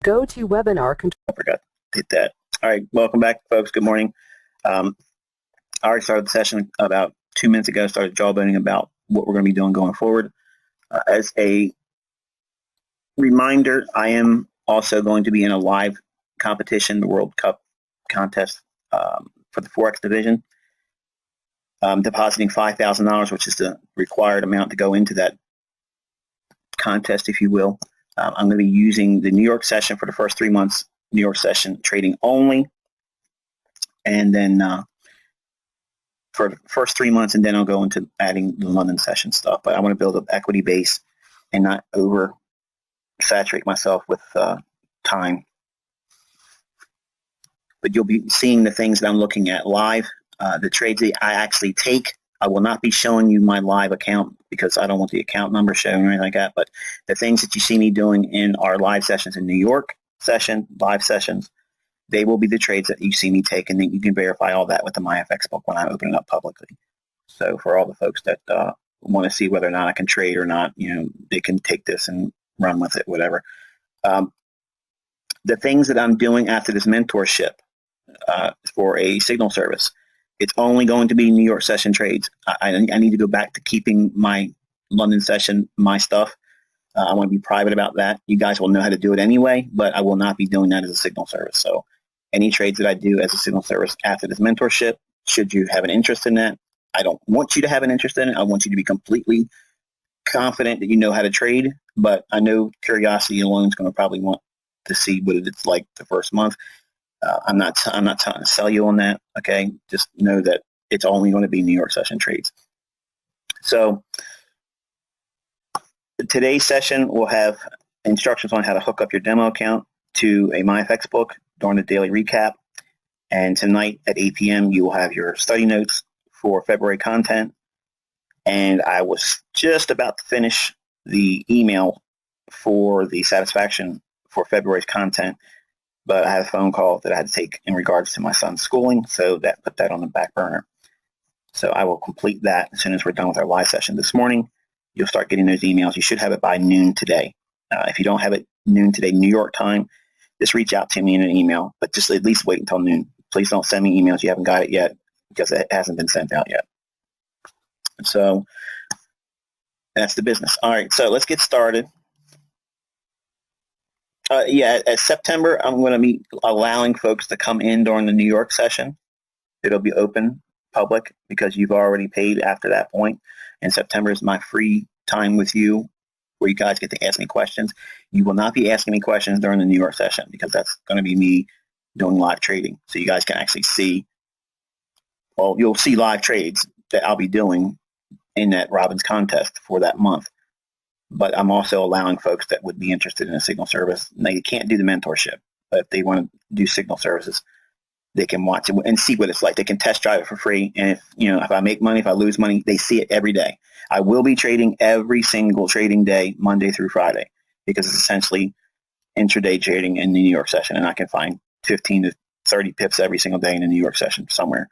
Go to webinar control. I forgot to hit that. All right, welcome back, folks. Good morning. I already started the session about 2 minutes ago, started jawboning about what we're going to be doing going forward. As a reminder, I am also going to be in a live competition, the World Cup contest for the Forex division. Depositing $5,000, which is the required amount to go into that contest, if you will. I'm going to be using the New York session for the first 3 months, New York session trading only. And then for the first 3 months, and then I'll go into adding the London session stuff. But I want to build up equity base and not oversaturate myself with time. But you'll be seeing the things that I'm looking at live, the trades that I actually take. I will not be showing you my live account because I don't want the account number shown or anything like that. But the things that you see me doing in our live sessions in New York session, live sessions, they will be the trades that you see me take, and then you can verify all that with the MyFX book when I open it up publicly. So for all the folks that want to see whether or not I can trade or not, they can take this and run with it, whatever. The things that I'm doing after this mentorship for a signal service, it's only going to be New York session trades. I need to go back to keeping my London session, my stuff. I want to be private about that. You guys will know how to do it anyway, but I will not be doing that as a signal service. So any trades that I do as a signal service after this mentorship, should you have an interest in that, I don't want you to have an interest in it. I want you to be completely confident that you know how to trade, but I know curiosity alone is going to probably want to see what it's like the first month. I'm not trying to sell you on that. Okay, just know that it's only going to be New York session trades. So today's session will have instructions on how to hook up your demo account to a MyFX book during the daily recap. And tonight at 8 p.m. you will have your study notes for February content. And I was just about to finish the email for the satisfaction for February's content, but I had a phone call that I had to take in regards to my son's schooling, so that put that on the back burner. So I will complete that as soon as we're done with our live session this morning. You'll start getting those emails. You should have it by noon today. If you don't have it noon today, New York time, just reach out to me in an email, but just at least wait until noon. Please don't send me emails you haven't got it yet, because it hasn't been sent out yet. So that's the business. All right, so let's get started. As September, I'm going to be allowing folks to come in during the New York session. It'll be open, public, because you've already paid after that point. And September is my free time with you, where you guys get to ask me questions. You will not be asking me questions during the New York session, because that's going to be me doing live trading. So you guys can actually see, well, you'll see live trades that I'll be doing in that Robbins contest for that month. But I'm also allowing folks that would be interested in a signal service. Now, you can't do the mentorship, but if they want to do signal services, they can watch it and see what it's like. They can test drive it for free. And if I make money, if I lose money, they see it every day. I will be trading every single trading day, Monday through Friday, because it's essentially intraday trading in the New York session. And I can find 15 to 30 pips every single day in the New York session somewhere.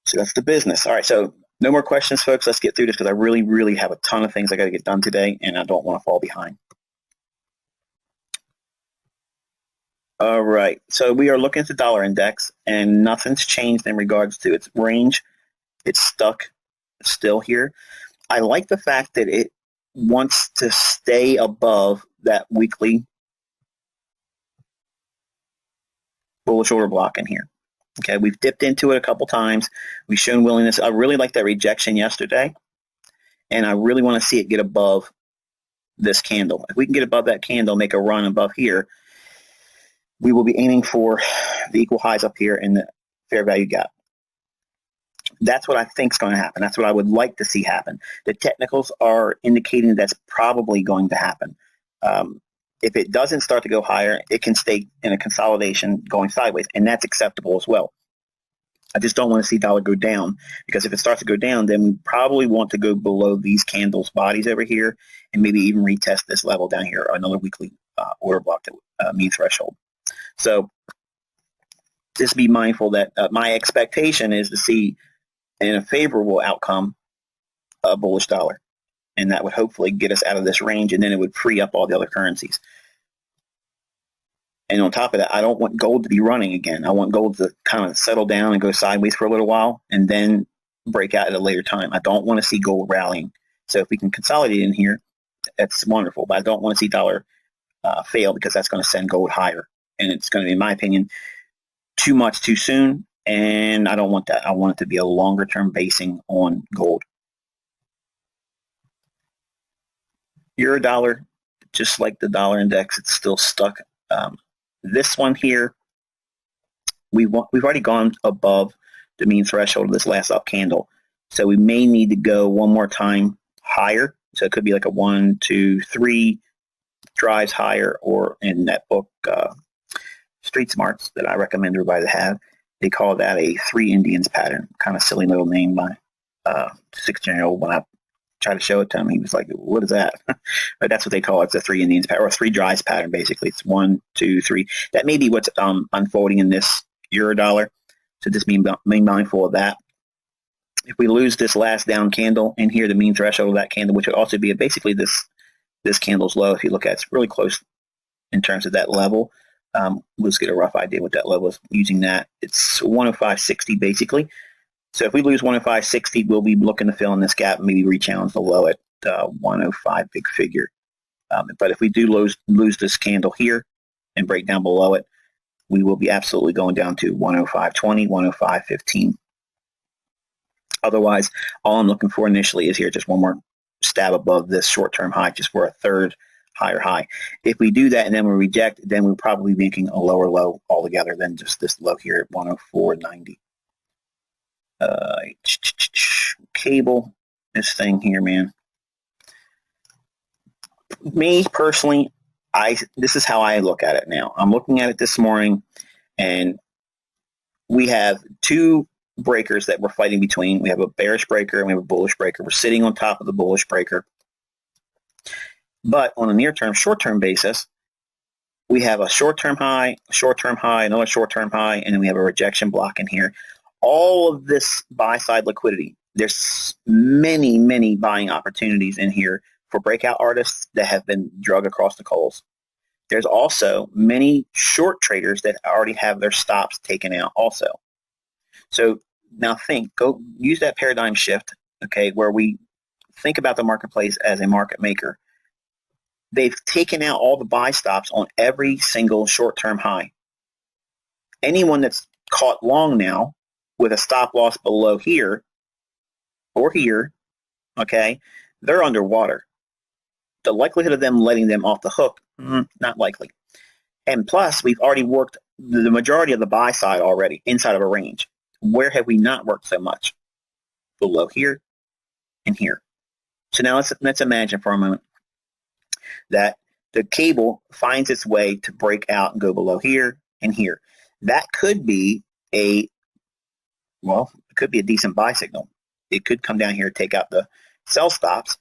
So that's the business. All right. So no more questions, folks. Let's get through this, because I really, really have a ton of things I got to get done today, and I don't want to fall behind. All right. So we are looking at the dollar index, and nothing's changed in regards to its range. It's stuck still here. I like the fact that it wants to stay above that weekly bullish order block in here. Okay, we've dipped into it a couple times. We've shown willingness. I really like that rejection yesterday, and I really want to see it get above this candle. If we can get above that candle, make a run above here, we will be aiming for the equal highs up here in the fair value gap. That's what I think is going to happen. That's what I would like to see happen. The technicals are indicating that's probably going to happen. If it doesn't start to go higher, it can stay in a consolidation going sideways, and that's acceptable as well. I just don't want to see dollar go down, because if it starts to go down, then we probably want to go below these candles bodies over here, and maybe even retest this level down here, another weekly order block, that mean threshold. So just be mindful that my expectation is to see in a favorable outcome a bullish dollar, and that would hopefully get us out of this range, and then it would free up all the other currencies. And on top of that, I don't want gold to be running again. I want gold to kind of settle down and go sideways for a little while and then break out at a later time. I don't want to see gold rallying. So if we can consolidate in here, that's wonderful. But I don't want to see dollar fail, because that's going to send gold higher. And it's going to be, in my opinion, too much too soon. And I don't want that. I want it to be a longer term basing on gold. Euro dollar, just like the dollar index, it's still stuck. This one here, we've already gone above the mean threshold of this last up candle. So we may need to go one more time higher. So it could be like a 1, 2, 3 drives higher, or in that book, Street Smarts, that I recommend everybody to have, they call that a 3 Indians pattern. Kind of silly little name by 16-year-old. When I tried to show it to him, he was like, what is that? But that's what they call it. It's a 3 Indians pattern, or a 3 drives pattern, basically. It's 1, 2, 3. That may be what's unfolding in this euro dollar. So just be mindful of that. If we lose this last down candle in here, the mean threshold of that candle, which would also be basically this candle's low, if you look at it, it's really close in terms of that level. Let's get a rough idea what that level is using that. It's 105.60 basically. So if we lose 105.60, we'll be looking to fill in this gap and maybe re-challenge the low at 105 big figure. But if we do lose this candle here and break down below it, we will be absolutely going down to 105.20, 105.15. Otherwise, all I'm looking for initially is here just one more stab above this short-term high, just for a third higher high. If we do that and then we reject, then we're probably making a lower low altogether than just this low here at 104.90. Cable, this thing here, man. Me personally, this is how I look at it now. I'm looking at it this morning, and we have two breakers that we're fighting between. We have a bearish breaker and we have a bullish breaker. We're sitting on top of the bullish breaker. But on a near-term, short-term basis, we have a short-term high, another short-term high, and then we have a rejection block in here. All of this buy-side liquidity, there's many, many buying opportunities in here for breakout artists that have been drug across the coals. There's also many short traders that already have their stops taken out also. So now go use that paradigm shift, okay, where we think about the marketplace as a market maker. They've taken out all the buy stops on every single short-term high. Anyone that's caught long now with a stop loss below here or here, okay, they're underwater. The likelihood of them letting them off the hook, not likely. And plus, we've already worked the majority of the buy side already inside of a range. Where have we not worked so much? Below here and here. So now let's imagine for a moment that the cable finds its way to break out and go below here and here. That could be it could be a decent buy signal. It could come down here and take out the sell stops.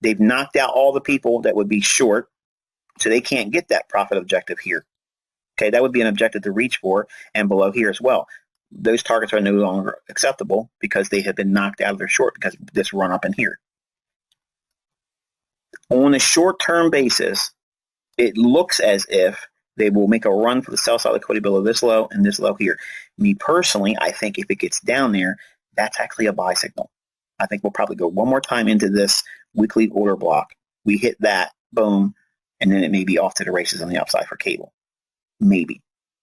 They've knocked out all the people that would be short, so they can't get that profit objective here. Okay, that would be an objective to reach for, and below here as well. Those targets are no longer acceptable because they have been knocked out of their short because of this run up in here. On a short-term basis, it looks as if they will make a run for the sell side liquidity below this low and this low here. Me personally, I think if it gets down there, that's actually a buy signal. I think we'll probably go one more time into this weekly order block. We hit that, boom, and then it may be off to the races on the upside for cable. Maybe.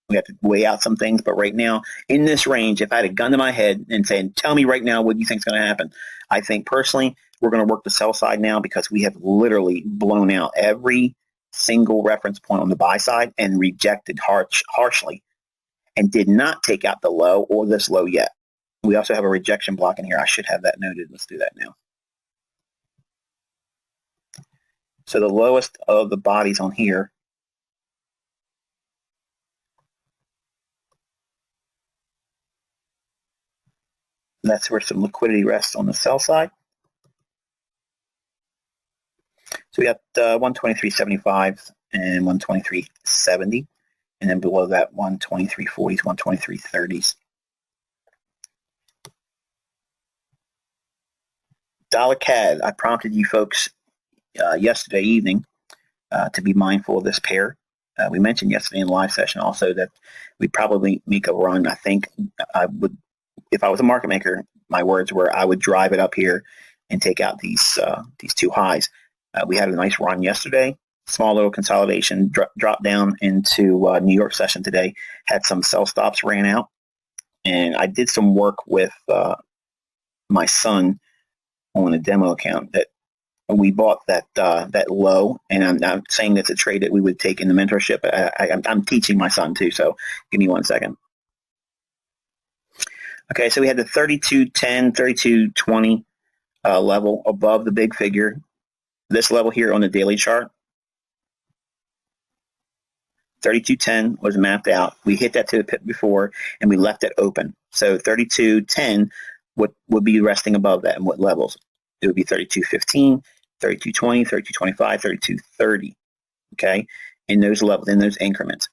We have to weigh out some things, but right now, in this range, if I had a gun to my head and saying, tell me right now what you think is going to happen, I think personally, we're going to work the sell side now because we have literally blown out every single reference point on the buy side and rejected harshly and did not take out the low or this low yet. We also have a rejection block in here. I should have that noted. Let's do that now. So the lowest of the bodies on here that's where some liquidity rests on the sell side. So we got 123.75 and 123.70, and then below that 123.40s, 123.30s. Dollar CAD, I prompted you folks yesterday evening to be mindful of this pair. we mentioned yesterday in the live session also that we'd probably make a run. I think I would, if I was a market maker, my words were I would drive it up here and take out these two highs. We had a nice run yesterday, small little consolidation, dropped down into New York session today, had some sell stops ran out. And I did some work with my son on a demo account that we bought that low, and I'm not saying that's a trade that we would take in the mentorship. I'm teaching my son too, so give me 1 second. Okay, so we had the 32.10, 32.20 level above the big figure. This level here on the daily chart, 32.10 was mapped out. We hit that to the pip before, and we left it open. So 32.10 would be resting above that, and what levels? It would be 32.15, 32.20, 32.25, 32.30, okay, in those levels, in those increments.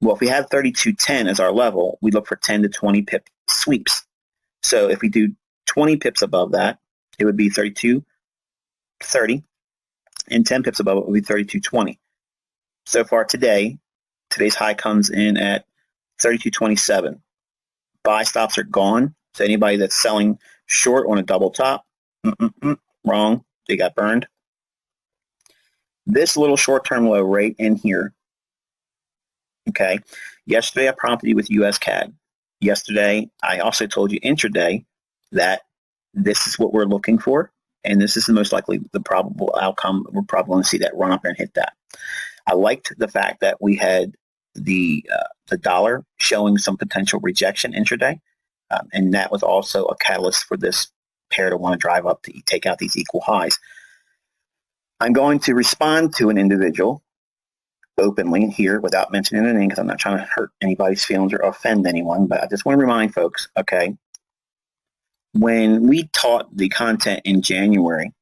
Well, if we have 32.10 as our level, we look for 10 to 20 pip sweeps. So if we do 20 pips above that, it would be 32.30, and 10 pips above it would be 32.20. So far today's high comes in at 32.27. Buy stops are gone. So anybody that's selling short on a double top, wrong. They got burned. This little short-term low right in here, okay, yesterday I prompted you with US CAD. Yesterday, I also told you intraday that this is what we're looking for, and this is the most likely, the probable outcome. We're probably going to see that run up there and hit that. I liked the fact that we had the dollar showing some potential rejection intraday, and that was also a catalyst for this pair to want to drive up to take out these equal highs. I'm going to respond to an individual openly here without mentioning their name because I'm not trying to hurt anybody's feelings or offend anyone, but I just want to remind folks, okay, when we taught the content in January,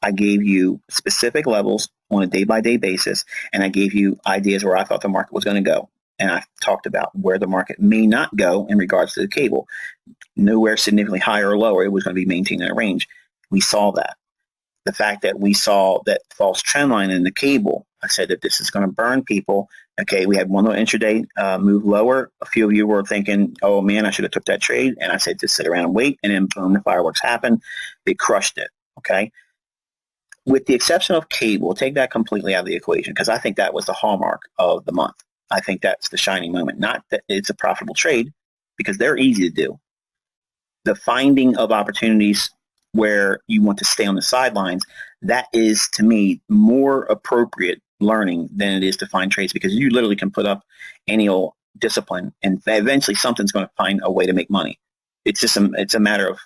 I gave you specific levels on a day-by-day basis, and I gave you ideas where I thought the market was going to go. And I talked about where the market may not go in regards to the cable. Nowhere significantly higher or lower. It was going to be maintaining a range. We saw that. The fact that we saw that false trend line in the cable, I said that this is going to burn people. Okay, we had one little intraday move lower. A few of you were thinking, oh man, I should have took that trade. And I said, just sit around and wait. And then boom, the fireworks happened. It crushed it. Okay. With the exception of cable, take that completely out of the equation because I think that was the hallmark of the month. I think that's the shining moment. Not that it's a profitable trade because they're easy to do. The finding of opportunities where you want to stay on the sidelines, that is, to me, more appropriate learning than it is to find trades because you literally can put up any old discipline and eventually something's going to find a way to make money. It's just it's a matter of,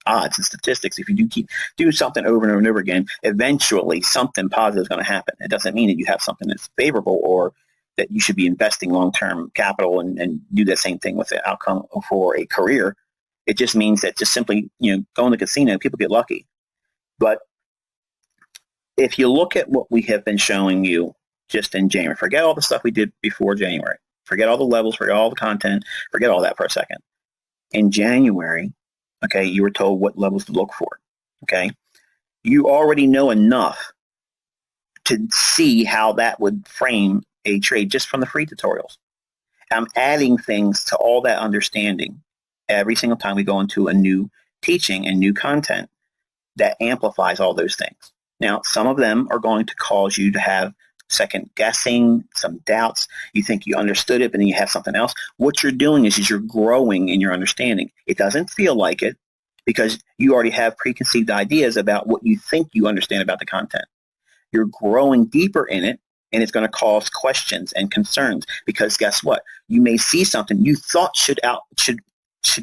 odds and statistics. If you do keep doing something over and over and over again, eventually something positive is going to happen. It doesn't mean that you have something that's favorable or that you should be investing long-term capital and do that same thing with the outcome for a career. It just means that just simply, go in the casino, people get lucky. But if you look at what we have been showing you just in January, forget all the stuff we did before January, forget all the levels, forget all the content, forget all that for a second. In January, okay, you were told what levels to look for, okay? You already know enough to see how that would frame a trade just from the free tutorials. I'm adding things to all that understanding every single time we go into a new teaching and new content that amplifies all those things. Now, some of them are going to cause you to have second guessing, some doubts. You think you understood it, but then you have something else. What you're doing is you're growing in your understanding. It doesn't feel like it because you already have preconceived ideas about what you think you understand about the content. You're growing deeper in it, and it's going to cause questions and concerns because guess what? You may see something you thought should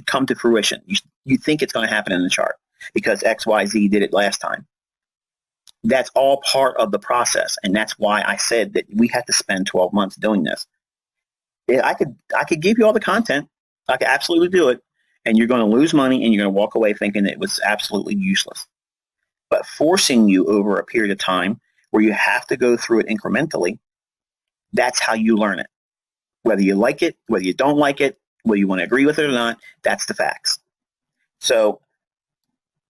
come to fruition. You think it's going to happen in the chart because XYZ did it last time. That's all part of the process, and that's why I said that we had to spend 12 months doing this. I could give you all the content. I could absolutely do it, and you're going to lose money, and you're going to walk away thinking it was absolutely useless. But forcing you over a period of time where you have to go through it incrementally, that's how you learn it. Whether you like it, whether you don't like it, whether you want to agree with it or not, that's the facts. So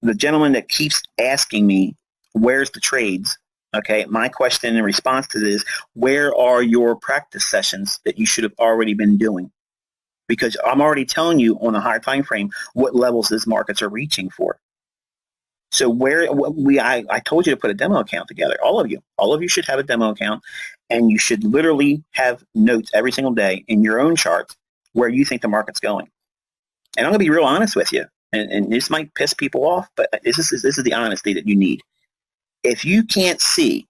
the gentleman that keeps asking me, where's the trades? Okay, my question in response to this is, where are your practice sessions that you should have already been doing? Because I'm already telling you on a higher time frame what levels these markets are reaching for. So I told you to put a demo account together. All of you should have a demo account, and you should literally have notes every single day in your own charts where you think the market's going. And I'm going to be real honest with you, and this might piss people off, but this is the honesty that you need. If you can't see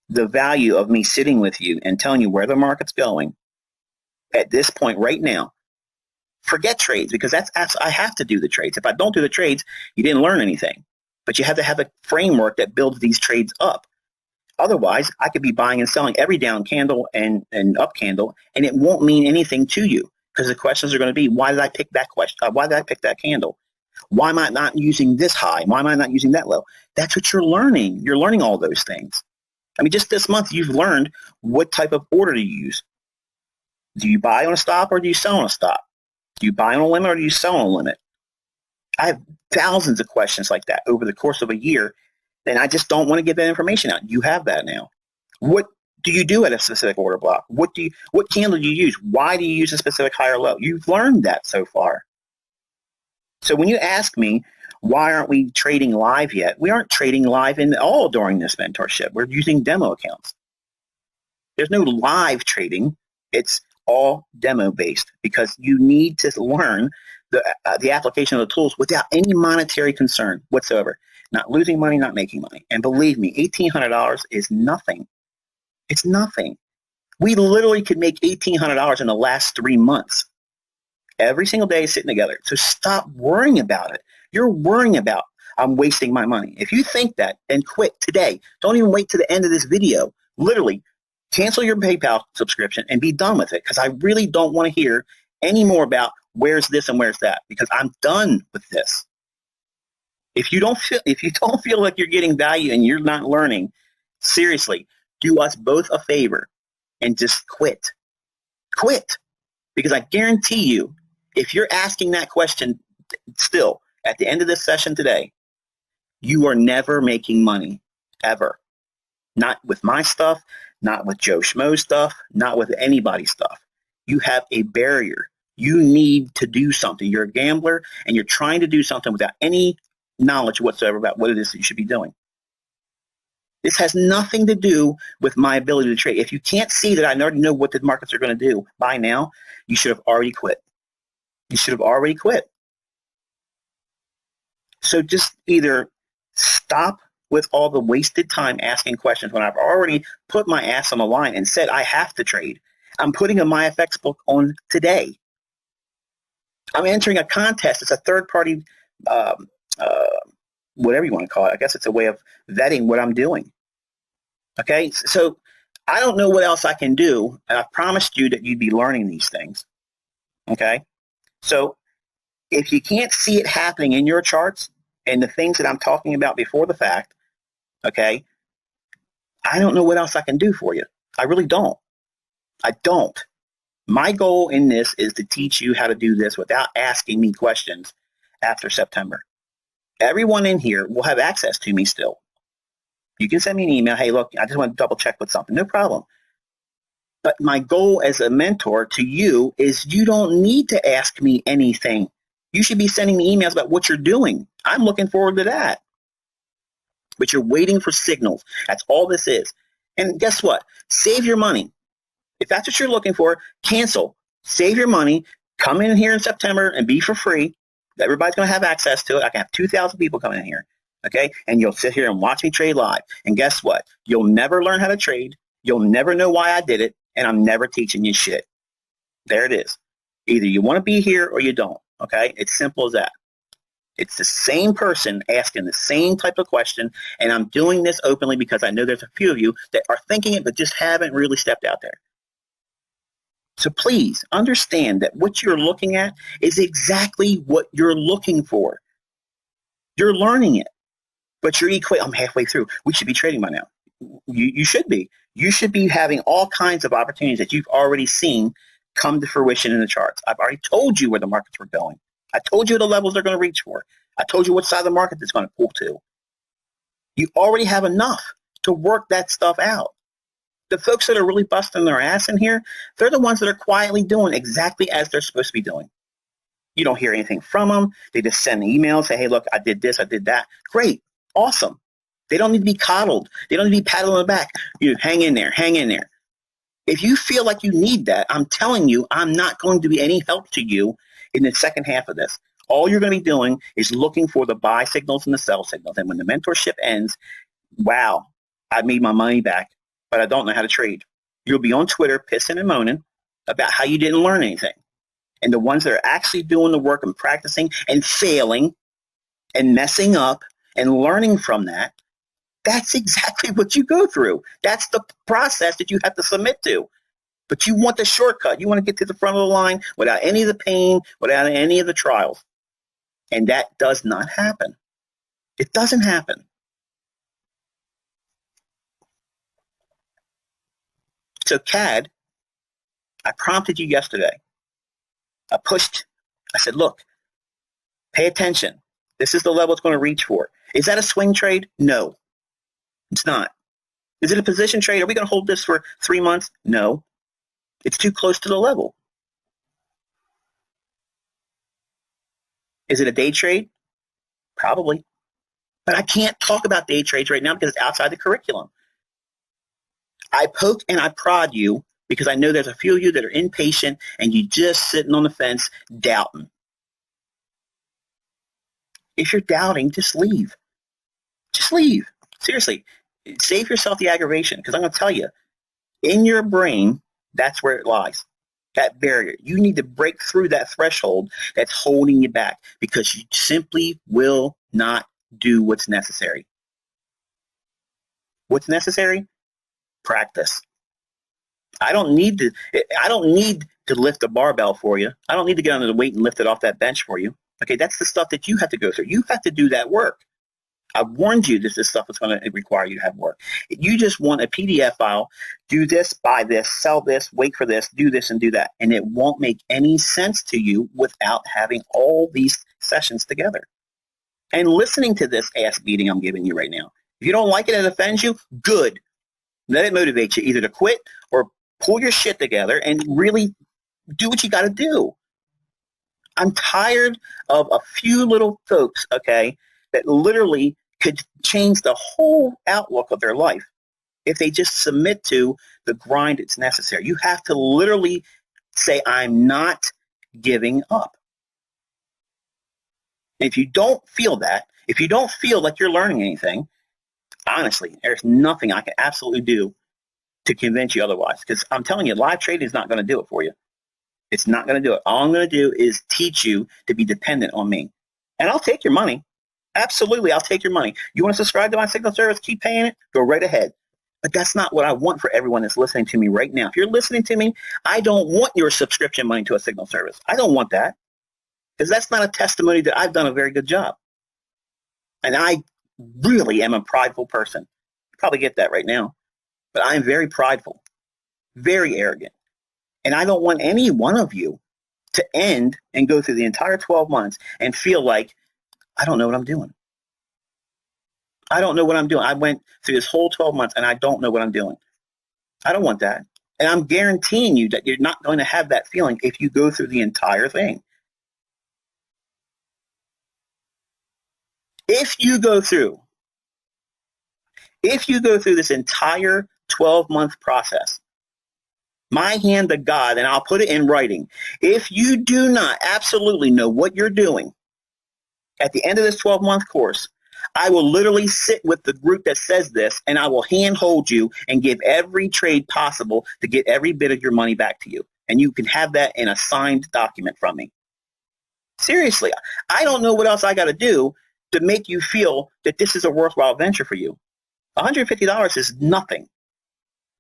the value of me sitting with you and telling you where the market's going at this point right now, forget trades, because I have to do the trades. If I don't do the trades, you didn't learn anything. But you have to have a framework that builds these trades up. Otherwise, I could be buying and selling every down candle and up candle, and it won't mean anything to you, because the questions are going to be, why did I pick that question? Why did I pick that candle? Why am I not using this high? Why am I not using that low? That's what you're learning. You're learning all those things. I mean, just this month, you've learned what type of order to use. Do you buy on a stop or do you sell on a stop? Do you buy on a limit or do you sell on a limit? I have thousands of questions like that over the course of a year, and I just don't want to give that information out. You have that now. What do you do at a specific order block? What candle do you use? Why do you use a specific high or low? You've learned that so far. So when you ask me, why aren't we trading live yet? We aren't trading live in all during this mentorship. We're using demo accounts. There's no live trading. It's all demo based, because you need to learn the application of the tools without any monetary concern whatsoever. Not losing money, not making money. And believe me, $1,800 is nothing. It's nothing. We literally could make $1,800 in the last 3 months. Every single day sitting together. So stop worrying about it. You're worrying about, I'm wasting my money. If you think that, then quit today. Don't even wait to the end of this video. Literally, cancel your PayPal subscription and be done with it, because I really don't want to hear any more about where's this and where's that, because I'm done with this. If you don't feel like you're getting value and you're not learning, seriously, do us both a favor and just quit. Quit. Because I guarantee you, if you're asking that question still at the end of this session today, you are never making money, ever. Not with my stuff, not with Joe Schmo's stuff, not with anybody's stuff. You have a barrier. You need to do something. You're a gambler, and you're trying to do something without any knowledge whatsoever about what it is that you should be doing. This has nothing to do with my ability to trade. If you can't see that I already know what the markets are going to do by now, you should have already quit. You should have already quit. So just either stop with all the wasted time asking questions when I've already put my ass on the line and said I have to trade. I'm putting a MyFX book on today. I'm entering a contest. It's a third-party, whatever you want to call it. I guess it's a way of vetting what I'm doing. Okay, so I don't know what else I can do, and I promised you that you'd be learning these things. Okay, so if you can't see it happening in your charts and the things that I'm talking about before the fact, okay, I don't know what else I can do for you. I really don't. I don't. My goal in this is to teach you how to do this without asking me questions after September. Everyone in here will have access to me still. You can send me an email, hey, look, I just want to double check with something. No problem. But my goal as a mentor to you is you don't need to ask me anything. You should be sending me emails about what you're doing. I'm looking forward to that. But you're waiting for signals. That's all this is. And guess what? Save your money. If that's what you're looking for, cancel. Save your money. Come in here in September and be for free. Everybody's going to have access to it. I can have 2,000 people coming in here. Okay? And you'll sit here and watch me trade live. And guess what? You'll never learn how to trade. You'll never know why I did it. And I'm never teaching you shit. There it is. Either you want to be here or you don't. Okay? It's simple as that. It's the same person asking the same type of question, and I'm doing this openly because I know there's a few of you that are thinking it but just haven't really stepped out there. So please understand that what you're looking at is exactly what you're looking for. You're learning it, but you're I'm halfway through. We should be trading by now. You should be. You should be having all kinds of opportunities that you've already seen come to fruition in the charts. I've already told you where the markets were going. I told you the levels they're going to reach for. I told you what side of the market it's going to pull to. You already have enough to work that stuff out. The folks that are really busting their ass in here, they're the ones that are quietly doing exactly as they're supposed to be doing. You don't hear anything from them. They just send emails, say, hey, look, I did this, I did that. Great. Awesome. They don't need to be coddled. They don't need to be patted on the back. You hang in there, hang in there. If you feel like you need that, I'm telling you, I'm not going to be any help to you in the second half of this. All you're going to be doing is looking for the buy signals and the sell signals. And when the mentorship ends, wow, I made my money back, but I don't know how to trade. You'll be on Twitter pissing and moaning about how you didn't learn anything. And the ones that are actually doing the work and practicing and failing and messing up and learning from that, that's exactly what you go through. That's the process that you have to submit to. But you want the shortcut. You want to get to the front of the line without any of the pain, without any of the trials. And that does not happen. It doesn't happen. So CAD, I prompted you yesterday. I said, look, pay attention. This is the level it's going to reach for. Is that a swing trade? No, it's not. Is it a position trade? Are we going to hold this for 3 months? No, it's too close to the level. Is it a day trade? Probably. But I can't talk about day trades right now because it's outside the curriculum. I poke and I prod you because I know there's a few of you that are impatient and you just sitting on the fence doubting. If you're doubting, just leave. Just leave. Seriously. Save yourself the aggravation because I'm going to tell you, in your brain, that's where it lies. That barrier. You need to break through that threshold that's holding you back because you simply will not do what's necessary. What's necessary? Practice. I don't need to lift a barbell for you. I don't need to get under the weight and lift it off that bench for you. Okay, that's the stuff that you have to go through. You have to do that work. I warned you this is stuff that's going to require you to have work. You just want a PDF file, do this, buy this, sell this, wait for this, do this and do that. And it won't make any sense to you without having all these sessions together. And listening to this ass beating I'm giving you right now. If you don't like it and it offends you, good. Let it motivate you either to quit or pull your shit together and really do what you got to do. I'm tired of a few little folks, okay, that literally could change the whole outlook of their life if they just submit to the grind that's necessary. You have to literally say, I'm not giving up. If you don't feel that, if you don't feel like you're learning anything, honestly, there's nothing I can absolutely do to convince you otherwise. Because I'm telling you, live trading is not going to do it for you. It's not going to do it. All I'm going to do is teach you to be dependent on me. And I'll take your money. Absolutely, I'll take your money. You want to subscribe to my Signal service, keep paying it, go right ahead. But that's not what I want for everyone that's listening to me right now. If you're listening to me, I don't want your subscription money to a Signal service. I don't want that. Because that's not a testimony that I've done a very good job. And I really am a prideful person. You probably get that right now. But I am very prideful, very arrogant. And I don't want any one of you to end and go through the entire 12 months and feel like, I don't know what I'm doing. I don't know what I'm doing. I went through this whole 12 months and I don't know what I'm doing. I don't want that. And I'm guaranteeing you that you're not going to have that feeling if you go through the entire thing. If you go through this entire 12-month process, my hand to God, and I'll put it in writing, if you do not absolutely know what you're doing at the end of this 12-month course, I will literally sit with the group that says this, and I will handhold you and give every trade possible to get every bit of your money back to you. And you can have that in a signed document from me. Seriously, I don't know what else I got to do to make you feel that this is a worthwhile venture for you. $150 is nothing.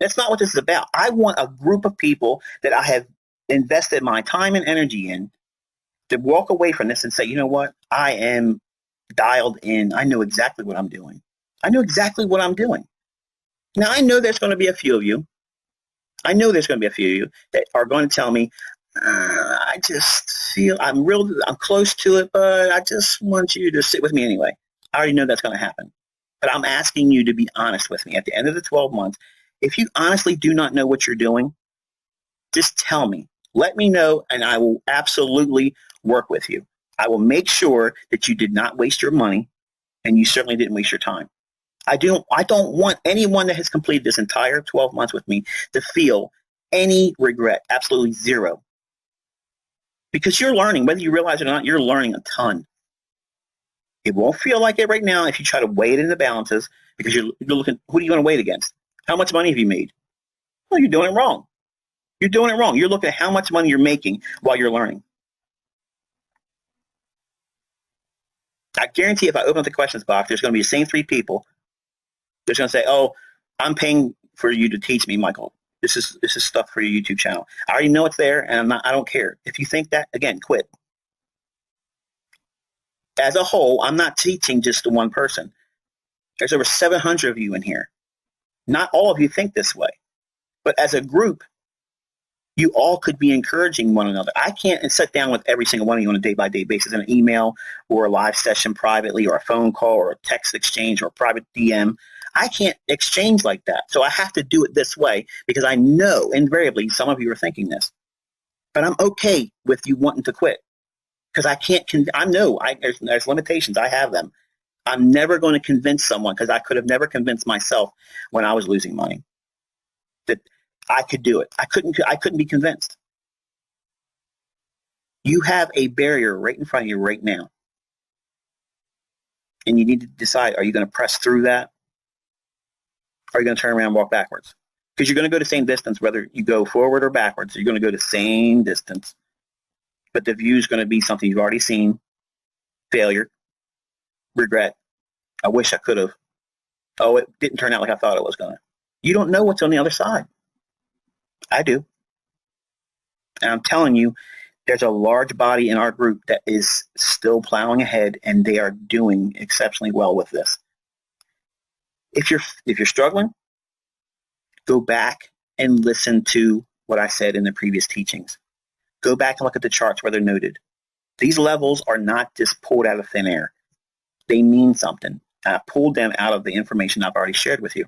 That's not what this is about. I want a group of people that I have invested my time and energy in to walk away from this and say, you know what? I am dialed in. I know exactly what I'm doing. I know exactly what I'm doing. Now, I know there's going to be a few of you. I know there's going to be a few of you that are going to tell me, I just feel I'm close to it, but I just want you to sit with me anyway. I already know that's going to happen. But I'm asking you to be honest with me. At the end of the 12 months, if you honestly do not know what you're doing, just tell me. Let me know, and I will absolutely work with you. I will make sure that you did not waste your money, and you certainly didn't waste your time. I don't want anyone that has completed this entire 12 months with me to feel any regret, absolutely zero. Because you're learning, whether you realize it or not, you're learning a ton. It won't feel like it right now if you try to weigh it in the balances, because you're looking, who are you going to weigh it against? How much money have you made? Well, you're doing it wrong. You're doing it wrong. You're looking at how much money you're making while you're learning. I guarantee if I open up the questions box, there's going to be the same three people. They're going to say, oh, I'm paying for you to teach me, Michael. This is stuff for your YouTube channel. I already know it's there, and I don't care. If you think that, again, quit. As a whole, I'm not teaching just to one person. There's over 700 of you in here. Not all of you think this way. But as a group, you all could be encouraging one another. I can't sit down with every single one of you on a day-by-day basis in an email or a live session privately or a phone call or a text exchange or a private DM. I can't exchange like that. So I have to do it this way because I know invariably some of you are thinking this. But I'm okay with you wanting to quit because I can't. There's limitations. I have them. I'm never going to convince someone, because I could have never convinced myself when I was losing money that I could do it. I couldn't be convinced. You have a barrier right in front of you right now. And you need to decide, are you going to press through that? Or are you going to turn around and walk backwards? Because you're going to go the same distance, whether you go forward or backwards. You're going to go the same distance. But the view is going to be something you've already seen. Failure. Regret. I wish I could have. Oh, it didn't turn out like I thought it was going to. You don't know what's on the other side. I do. And I'm telling you, there's a large body in our group that is still plowing ahead, and they are doing exceptionally well with this. If you're struggling, go back and listen to what I said in the previous teachings. Go back and look at the charts where they're noted. These levels are not just pulled out of thin air. They mean something. I pulled them out of the information I've already shared with you.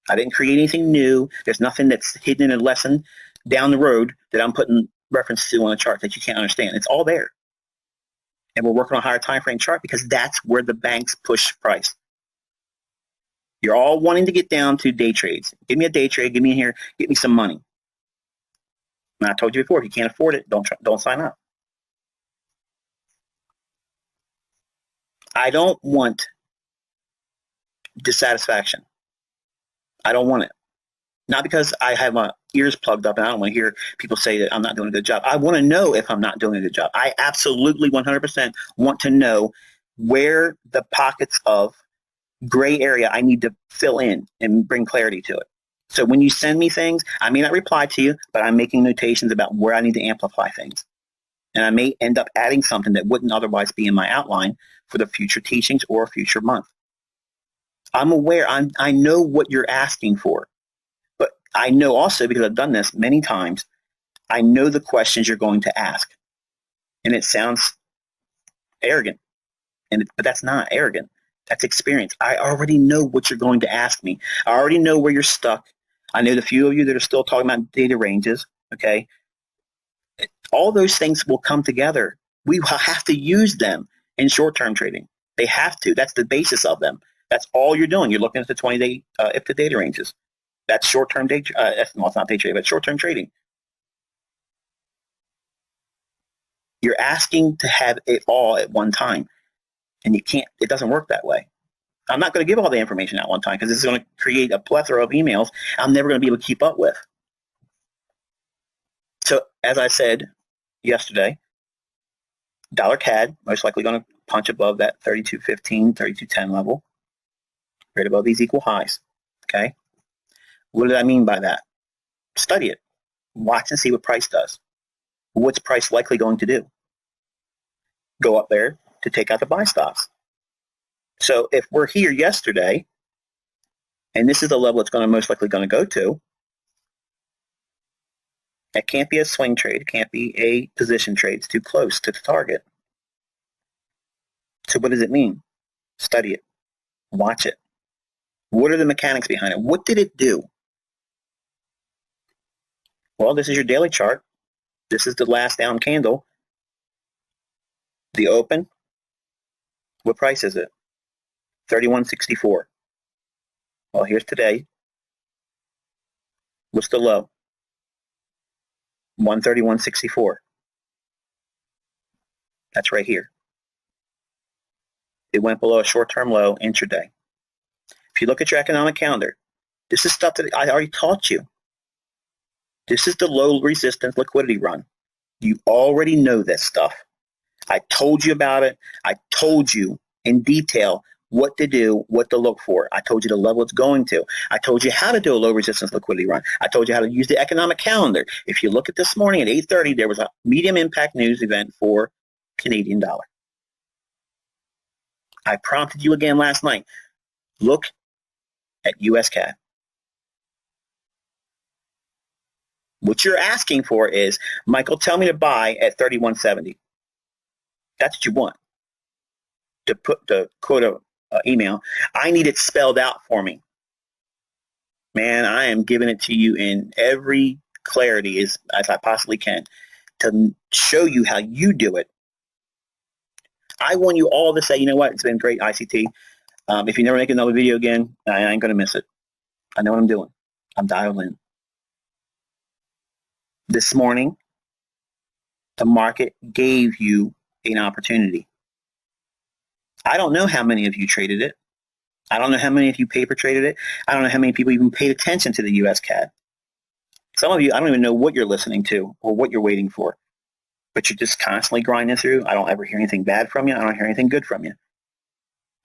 I didn't create anything new. There's nothing that's hidden in a lesson down the road that I'm putting reference to on a chart that you can't understand. It's all there. And we're working on a higher time frame chart because that's where the banks push price. You're all wanting to get down to day trades. Give me a day trade. Give me here. Get me some money. And I told you before, if you can't afford it, don't sign up. I don't want dissatisfaction. I don't want it. Not because I have my ears plugged up and I don't want to hear people say that I'm not doing a good job. I want to know if I'm not doing a good job. I absolutely 100% want to know where the pockets of gray area I need to fill in and bring clarity to it. So when you send me things, I may not reply to you, but I'm making notations about where I need to amplify things. And I may end up adding something that wouldn't otherwise be in my outline for the future teachings or future month. I'm aware. I know what you're asking for. But I know also, because I've done this many times, I know the questions you're going to ask. And it sounds arrogant. But that's not arrogant. That's experience. I already know what you're going to ask me. I already know where you're stuck. I know the few of you that are still talking about data ranges, okay? All those things will come together. We will have to use them in short-term trading. They have to. That's the basis of them. That's all you're doing. You're looking at the 20-day if the data ranges. That's short-term day. Well, it's not day trading, but short-term trading. You're asking to have it all at one time, and you can't. It doesn't work that way. I'm not going to give all the information at one time because this is going to create a plethora of emails I'm never going to be able to keep up with. So, as I said yesterday, dollar CAD most likely going to punch above that 32.15, 32.10 level, right above these equal highs. Okay. What do I mean by that? Study it. Watch and see what price does. What's price likely going to do? Go up there to take out the buy stops. So if we're here yesterday, and this is the level it's going to most likely going to go to, it can't be a swing trade. It can't be a position trade. It's too close to the target. So what does it mean? Study it. Watch it. What are the mechanics behind it? What did it do? Well, this is your daily chart. This is the last down candle. The open. What price is it? 31.64. Well, here's today. What's the low? 131.64. That's right here. It went below a short-term low intraday. If you look at your economic calendar, this is stuff that I already taught you. This is the low resistance liquidity run. You already know this stuff. I told you about it. I told you in detail what to do, what to look for. I told you the level it's going to. I told you how to do a low resistance liquidity run. I told you how to use the economic calendar. If you look at this morning at 8:30, there was a medium impact news event for Canadian dollar. I prompted you again last night. Look at US CAD. What you're asking for is, Michael, tell me to buy at 31.70. That's what you want. To put the quote email, I need it spelled out for me. Man, I am giving it to you in every clarity as I possibly can to show you how you do it. I want you all to say, you know what, it's been great, ICT. If you never make another video again, I ain't going to miss it. I know what I'm doing. I'm dialed in. This morning, the market gave you an opportunity. I don't know how many of you traded it. I don't know how many of you paper traded it. I don't know how many people even paid attention to the US CAD. Some of you, I don't even know what you're listening to or what you're waiting for, but you're just constantly grinding through. I don't ever hear anything bad from you. I don't hear anything good from you.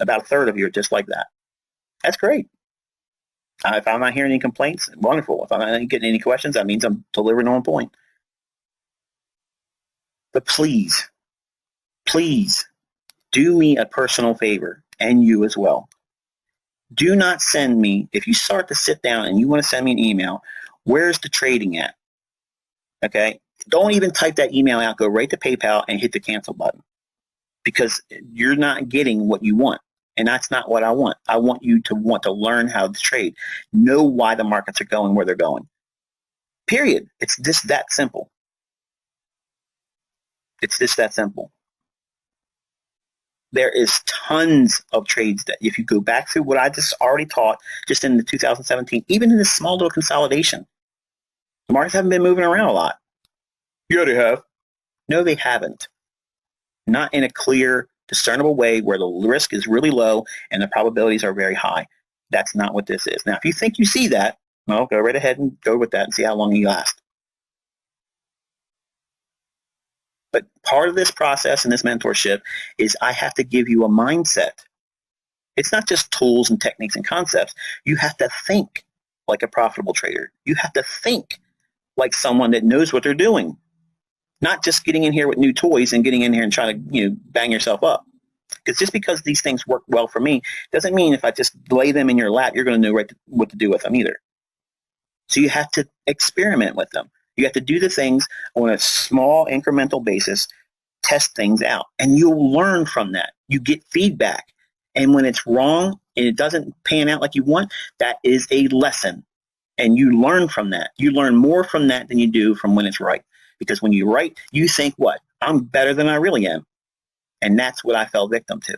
About a third of you are just like that. That's great. If I'm not hearing any complaints, wonderful. If I'm not getting any questions, that means I'm delivering on point. But please, please do me a personal favor, and you as well. Do not send me, if you start to sit down and you want to send me an email, where's the trading at? Okay? Don't even type that email out. Go right to PayPal and hit the cancel button, because you're not getting what you want. And that's not what I want. I want you to want to learn how to trade. Know why the markets are going where they're going. Period. It's just that simple. It's just that simple. There is tons of trades that if you go back through what I just already taught just in the 2017, even in this small little consolidation, the markets haven't been moving around a lot. Yeah, they have. No, they haven't. Not in a clear, discernible way where the risk is really low and the probabilities are very high. That's not what this is. Now, if you think you see that, well, go right ahead and go with that and see how long you last. But part of this process and this mentorship is I have to give you a mindset. It's not just tools and techniques and concepts. You have to think like a profitable trader. You have to think like someone that knows what they're doing. Not just getting in here with new toys and getting in here and trying to, bang yourself up. Because just because these things work well for me doesn't mean if I just lay them in your lap, you're going to know what to do with them either. So you have to experiment with them. You have to do the things on a small incremental basis, test things out, and you'll learn from that. You get feedback. And when it's wrong and it doesn't pan out like you want, that is a lesson. And you learn from that. You learn more from that than you do from when it's right. Because when you're right, you think, what? I'm better than I really am. And that's what I fell victim to.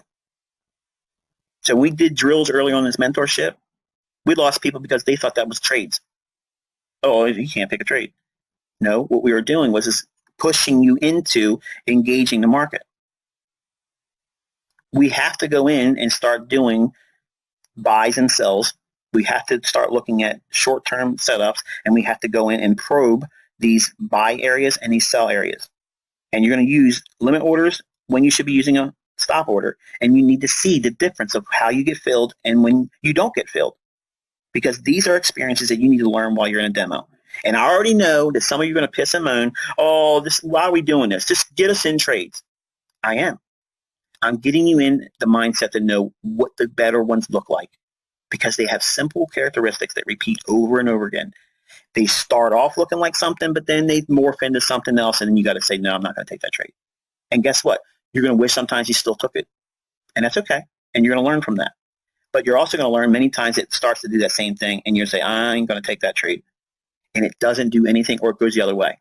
So we did drills early on in this mentorship. We lost people because they thought that was trades. Oh, you can't pick a trade. No, what we were doing was pushing you into engaging the market. We have to go in and start doing buys and sells. We have to start looking at short-term setups, and we have to go in and probe these buy areas and these sell areas. And you're going to use limit orders when you should be using a stop order. And you need to see the difference of how you get filled and when you don't get filled. Because these are experiences that you need to learn while you're in a demo. And I already know that some of you are going to piss and moan, why are we doing this? Just get us in trades. I am. I'm getting you in the mindset to know what the better ones look like, because they have simple characteristics that repeat over and over again. They start off looking like something, but then they morph into something else, and then you got to say, no, I'm not going to take that trade. And guess what? You're going to wish sometimes you still took it. And that's okay. And you're going to learn from that. But you're also going to learn many times it starts to do that same thing, and you'll say, I ain't going to take that trade. And it doesn't do anything, or it goes the other way.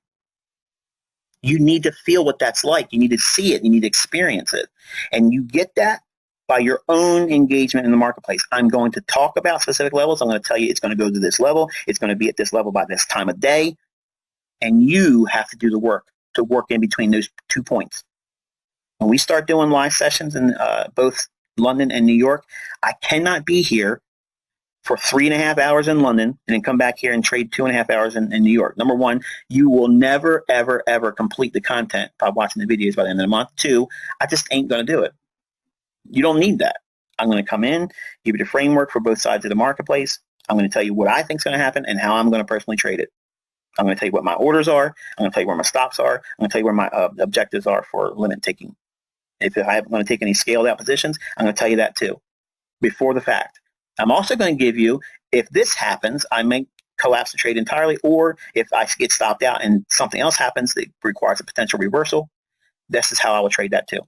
You need to feel what that's like. You need to see it. You need to experience it. And you get that by your own engagement in the marketplace. I'm going to talk about specific levels. I'm going to tell you it's going to go to this level. It's going to be at this level by this time of day. And you have to do the work to work in between those 2 points. When we start doing live sessions in both London and New York, I cannot be here for 3.5 hours in London and then come back here and trade 2.5 hours in New York. Number one, you will never, ever, ever complete the content by watching the videos by the end of the month. Two, I just ain't going to do it. You don't need that. I'm going to come in, give you the framework for both sides of the marketplace. I'm going to tell you what I think is going to happen and how I'm going to personally trade it. I'm going to tell you what my orders are. I'm going to tell you where my stops are. I'm going to tell you where my objectives are for limit taking. If I'm going to take any scaled out positions, I'm going to tell you that too, before the fact. I'm also going to give you, if this happens, I may collapse the trade entirely, or if I get stopped out and something else happens that requires a potential reversal, this is how I will trade that too.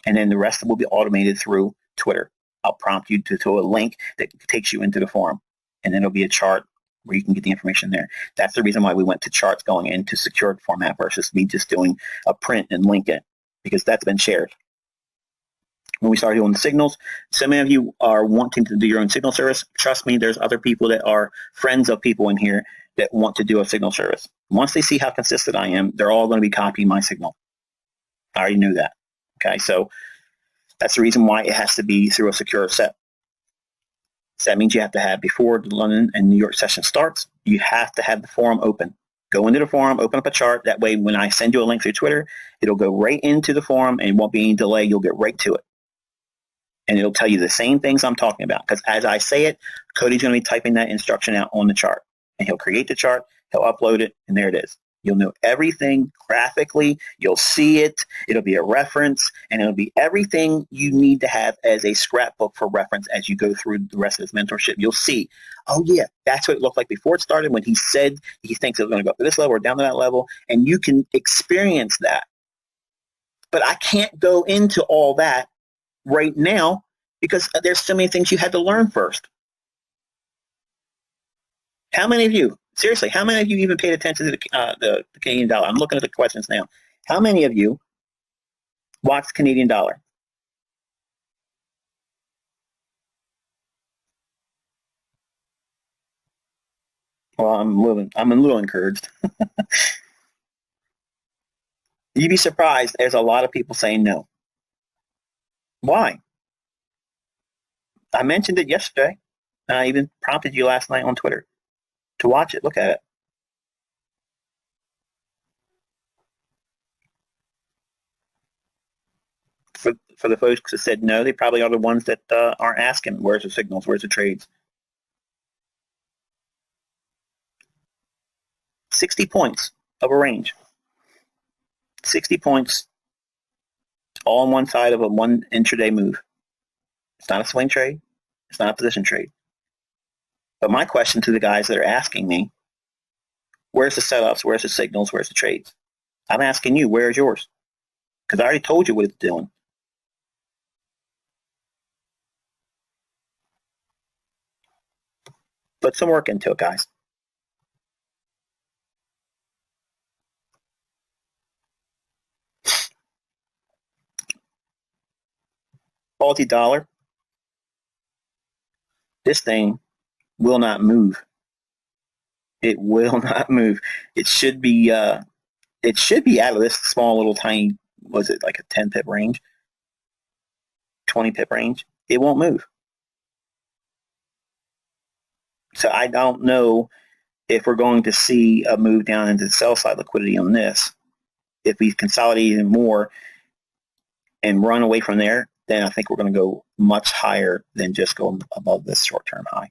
And then the rest will be automated through Twitter. I'll prompt you to a link that takes you into the forum, and then it'll be a chart where you can get the information there. That's the reason why we went to charts going into secured format versus me just doing a print and link it, because that's been shared. When we started doing the signals, some of you are wanting to do your own signal service. Trust me, there's other people that are friends of people in here that want to do a signal service. Once they see how consistent I am, they're all going to be copying my signal. I already knew that. Okay, so that's the reason why it has to be through a secure set. So that means you have to have, before the London and New York session starts, you have to have the forum open. Go into the forum, open up a chart. That way, when I send you a link through Twitter, it'll go right into the forum and won't be any delay. You'll get right to it. And it'll tell you the same things I'm talking about. Because as I say it, Cody's going to be typing that instruction out on the chart. And he'll create the chart, he'll upload it, and there it is. You'll know everything graphically. You'll see it. It'll be a reference, and it'll be everything you need to have as a scrapbook for reference as you go through the rest of this mentorship. You'll see, oh, yeah, that's what it looked like before it started when he said he thinks it's going to go up to this level or down to that level, and you can experience that. But I can't go into all that right now because there's so many things you had to learn first. How many of you, seriously, how many of you even paid attention to the Canadian dollar? I'm looking at the questions now. How many of you watched Canadian dollar? Well, I'm a little encouraged. You'd be surprised. There's a lot of people saying no. Why? I mentioned it yesterday. And I even prompted you last night on Twitter to watch it. Look at it. For the folks that said no, they probably are the ones that aren't asking, where's the signals, where's the trades? 60 points of a range. 60 points all on one side of a one intraday move. It's not a swing trade. It's not a position trade. But my question to the guys that are asking me, where's the setups, where's the signals, where's the trades? I'm asking you, where's yours? Because I already told you what it's doing. Put some work into it, guys. Aussie dollar. This thing will not move. It will not move. It should be out of this small little tiny, was it like a 10 pip range, 20 pip range? It won't move. So I don't know if we're going to see a move down into the sell side liquidity on this. If we consolidate even more and run away from there, then I think we're going to go much higher than just going above this short-term high.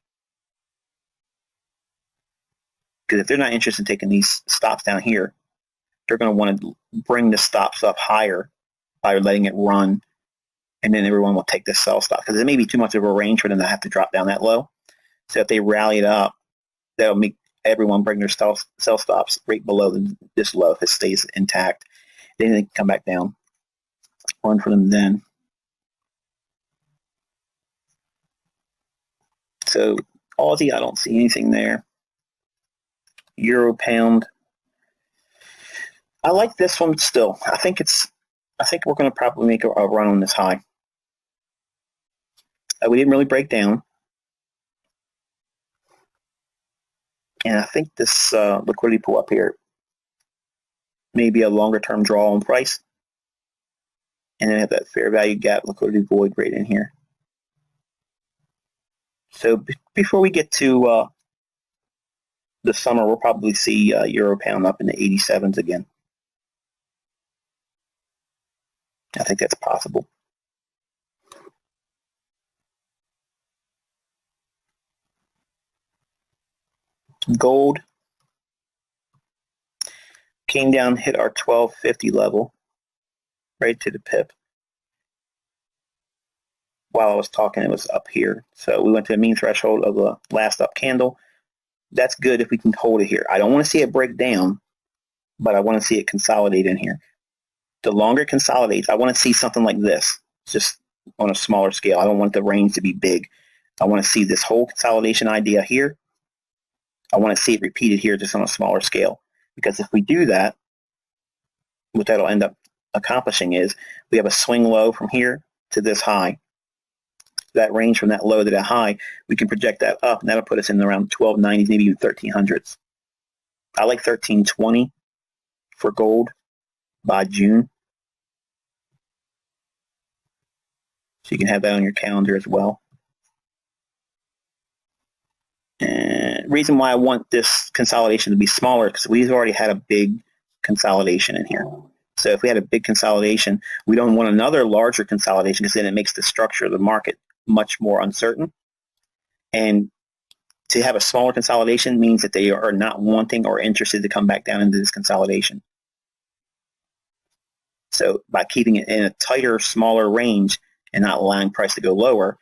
Because if they're not interested in taking these stops down here, they're going to want to bring the stops up higher by letting it run, and then everyone will take the sell stop. Because it may be too much of a range for them to have to drop down that low. So if they rally it up, that'll make everyone bring their sell stops right below this low if it stays intact. Then they can come back down. Run for them then. So Aussie, I don't see anything there. Euro pound. I like this one still. I think we're going to probably make a run on this high. We didn't really break down. And I think this liquidity pull up here may be a longer term draw on price. And then have that fair value gap liquidity void right in here. So before we get to the summer, we'll probably see Euro pound up in the 87s again. I think that's possible. Gold came down, hit our 1250 level, right to the pip. While I was talking, it was up here. So we went to the mean threshold of the last up candle. That's good if we can hold it here. I don't want to see it break down, but I want to see it consolidate in here. The longer it consolidates, I want to see something like this, just on a smaller scale. I don't want the range to be big. I want to see this whole consolidation idea here. I want to see it repeated here just on a smaller scale. Because if we do that, what that'll end up accomplishing is we have a swing low from here to this high. That range from that low to that high, we can project that up, and that'll put us in around 1290s, maybe even 1300s. I like 1320 for gold by June. So you can have that on your calendar as well. And reason why I want this consolidation to be smaller, because we've already had a big consolidation in here. So if we had a big consolidation, we don't want another larger consolidation, because then it makes the structure of the market much more uncertain. And to have a smaller consolidation means that they are not wanting or interested to come back down into this consolidation. So by keeping it in a tighter, smaller range and not allowing price to go lower,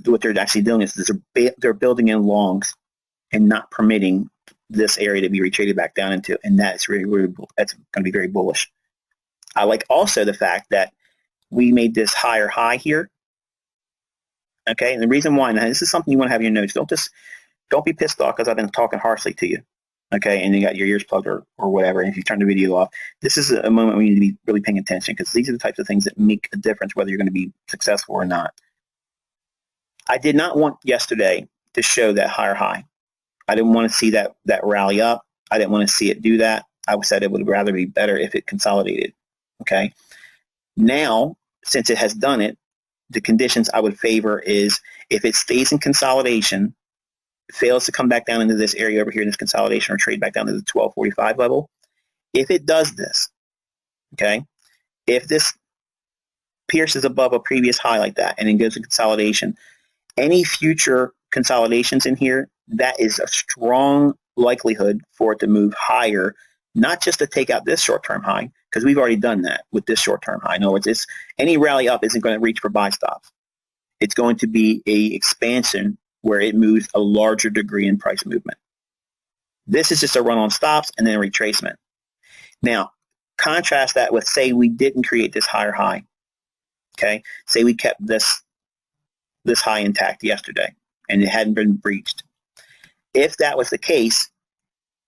what they're actually doing is they're building in longs and not permitting this area to be retraded back down into, and that's really that's going to be very bullish. I like also the fact that we made this higher high here. Okay, and the reason why, now this is something you want to have in your notes. Don't be pissed off because I've been talking harshly to you. Okay, and you got your ears plugged or whatever, and if you turn the video off, this is a moment where you need to be really paying attention, because these are the types of things that make a difference whether you're going to be successful or not. I did not want yesterday to show that higher high. I didn't want to see that rally up. I didn't want to see it do that. I said it would rather be better if it consolidated. Okay. Now, since it has done it, the conditions I would favor is if it stays in consolidation, fails to come back down into this area over here in this consolidation or trade back down to the 1245 level. If it does this, okay, if this pierces above a previous high like that and then goes to consolidation, any future consolidations in here, that is a strong likelihood for it to move higher, not just to take out this short-term high, because we've already done that with this short-term high. In other words, any rally up isn't going to reach for buy stops. It's going to be a expansion where it moves a larger degree in price movement. This is just a run on stops and then a retracement. Now, contrast that with, say, we didn't create this higher high. Okay, say we kept this high intact yesterday and it hadn't been breached. If that was the case,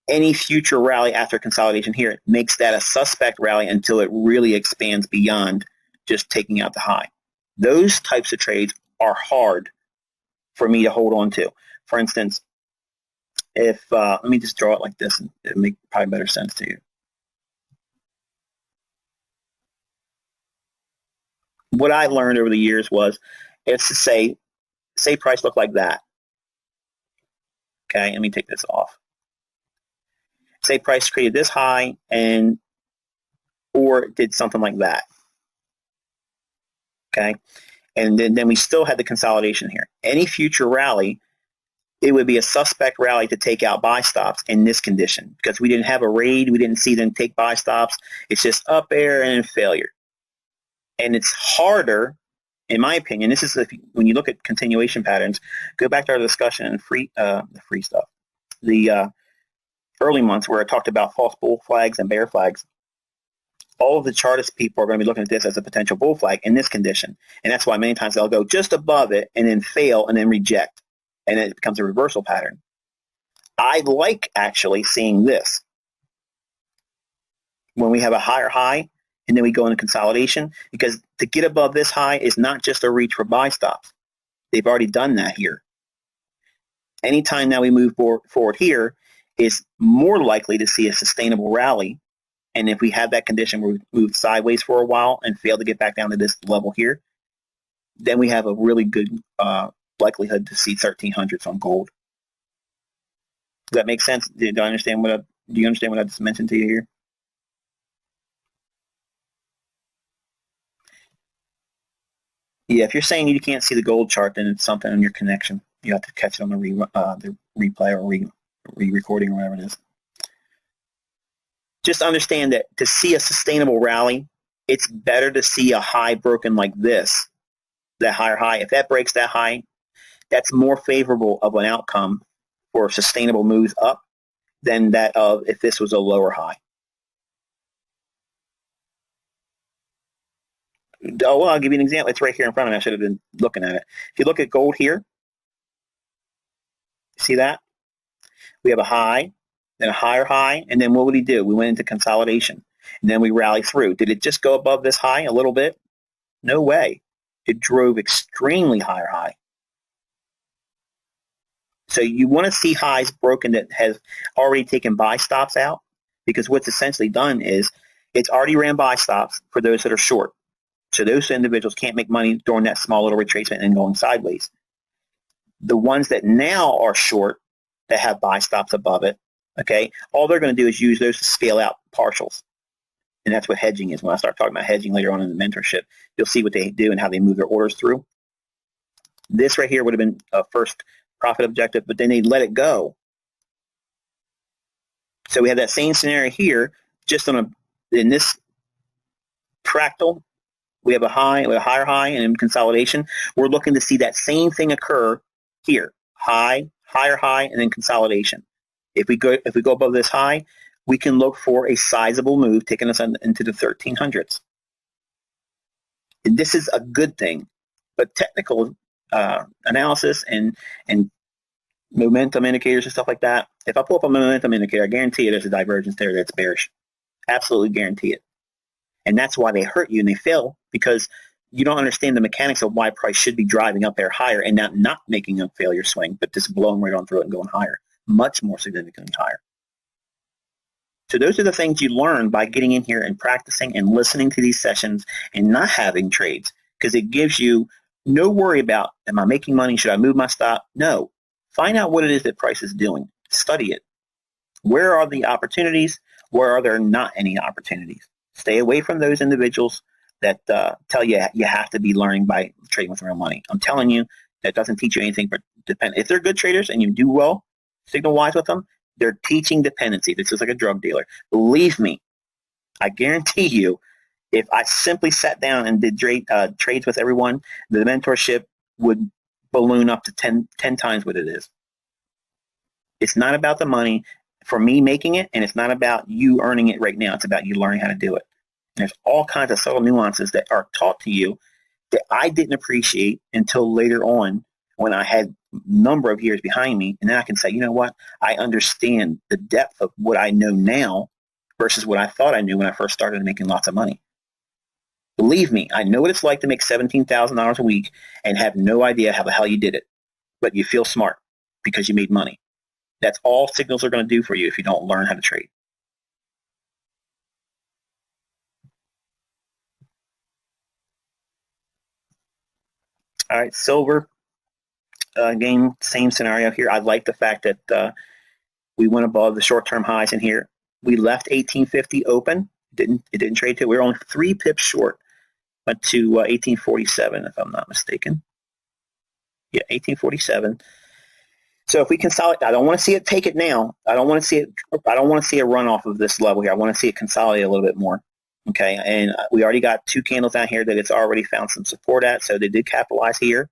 any future rally after consolidation here makes that a suspect rally until it really expands beyond just taking out the high. Those types of trades are hard for me to hold on to. For instance, if let me just draw it like this, and it'll make probably better sense to you. What I learned over the years was, it's to say price looked like that. Okay, let me take this off. Say price created this high or did something like that. Okay, and then we still had the consolidation here. Any future rally, it would be a suspect rally to take out buy stops in this condition, because we didn't have a raid, we didn't see them take buy stops. It's just up air and failure. And it's harder, in my opinion, this is when you look at continuation patterns, go back to our discussion in the free stuff, the early months where I talked about false bull flags and bear flags. All of the chartist people are going to be looking at this as a potential bull flag in this condition. And that's why many times they'll go just above it and then fail and then reject. and then it becomes a reversal pattern. I like actually seeing this. When we have a higher high and then we go into consolidation, because to get above this high is not just a reach for buy stops. They've already done that here. Anytime now we move forward here is more likely to see a sustainable rally. And if we have that condition where we move sideways for a while and fail to get back down to this level here, then we have a really good likelihood to see 1300s on gold. Does that make sense? Do you understand what I just mentioned to you here? Yeah, if you're saying you can't see the gold chart, then it's something on your connection. You have to catch it on the replay or re-recording or whatever it is. Just understand that to see a sustainable rally, it's better to see a high broken like this, that higher high. If that breaks that high, that's more favorable of an outcome for sustainable moves up than that of if this was a lower high. Oh, well, I'll give you an example. It's right here in front of me. I should have been looking at it. If you look at gold here, see that? We have a high, then a higher high, and then what would he do? We went into consolidation, and then we rally through. Did it just go above this high a little bit? No way. It drove extremely higher high. So you want to see highs broken that has already taken buy stops out, because what's essentially done is it's already ran buy stops for those that are short. So those individuals can't make money during that small little retracement and going sideways. The ones that now are short that have buy stops above it, okay, all they're going to do is use those to scale out partials. And that's what hedging is. When I start talking about hedging later on in the mentorship, you'll see what they do and how they move their orders through. This right here would have been a first profit objective, but then they let it go. So we have that same scenario here, just in this fractal. We have a higher high, and in consolidation, we're looking to see that same thing occur here: high, higher high, and then consolidation. If we go above this high, we can look for a sizable move taking us into the 1300s. And this is a good thing, but technical analysis and momentum indicators and stuff like that. If I pull up a momentum indicator, I guarantee you there's a divergence there that's bearish. Absolutely guarantee it. And that's why they hurt you and they fail, because you don't understand the mechanics of why price should be driving up there higher and not making a failure swing, but just blowing right on through it and going higher, much more significantly higher. So those are the things you learn by getting in here and practicing and listening to these sessions and not having trades, because it gives you no worry about, am I making money? Should I move my stop? No. Find out what it is that price is doing. Study it. Where are the opportunities? Where are there not any opportunities? Stay away from those individuals that tell you you have to be learning by trading with real money. I'm telling you, that doesn't teach you anything but depend. If they're good traders and you do well, signal wise with them, they're teaching dependency. This is like a drug dealer. Believe me, I guarantee you, if I simply sat down and did trades with everyone, the mentorship would balloon up to 10 times what it is. It's not about the money for me making it, and it's not about you earning it right now. It's about you learning how to do it. And there's all kinds of subtle nuances that are taught to you that I didn't appreciate until later on when I had a number of years behind me. And then I can say, you know what? I understand the depth of what I know now versus what I thought I knew when I first started making lots of money. Believe me, I know what it's like to make $17,000 a week and have no idea how the hell you did it. But you feel smart because you made money. That's all signals are going to do for you if you don't learn how to trade. All right, silver. Again, same scenario here. I like the fact that we went above the short-term highs in here. We left 1850 open. It didn't trade to it. We were only 3 pips short. Went to 1847, if I'm not mistaken. Yeah, 1847. So if we consolidate, I don't want to see it take it now. I don't want to see it. I don't want to see a run off of this level here. I want to see it consolidate a little bit more. Okay, and we already got 2 candles down here that it's already found some support at. So they did capitalize here.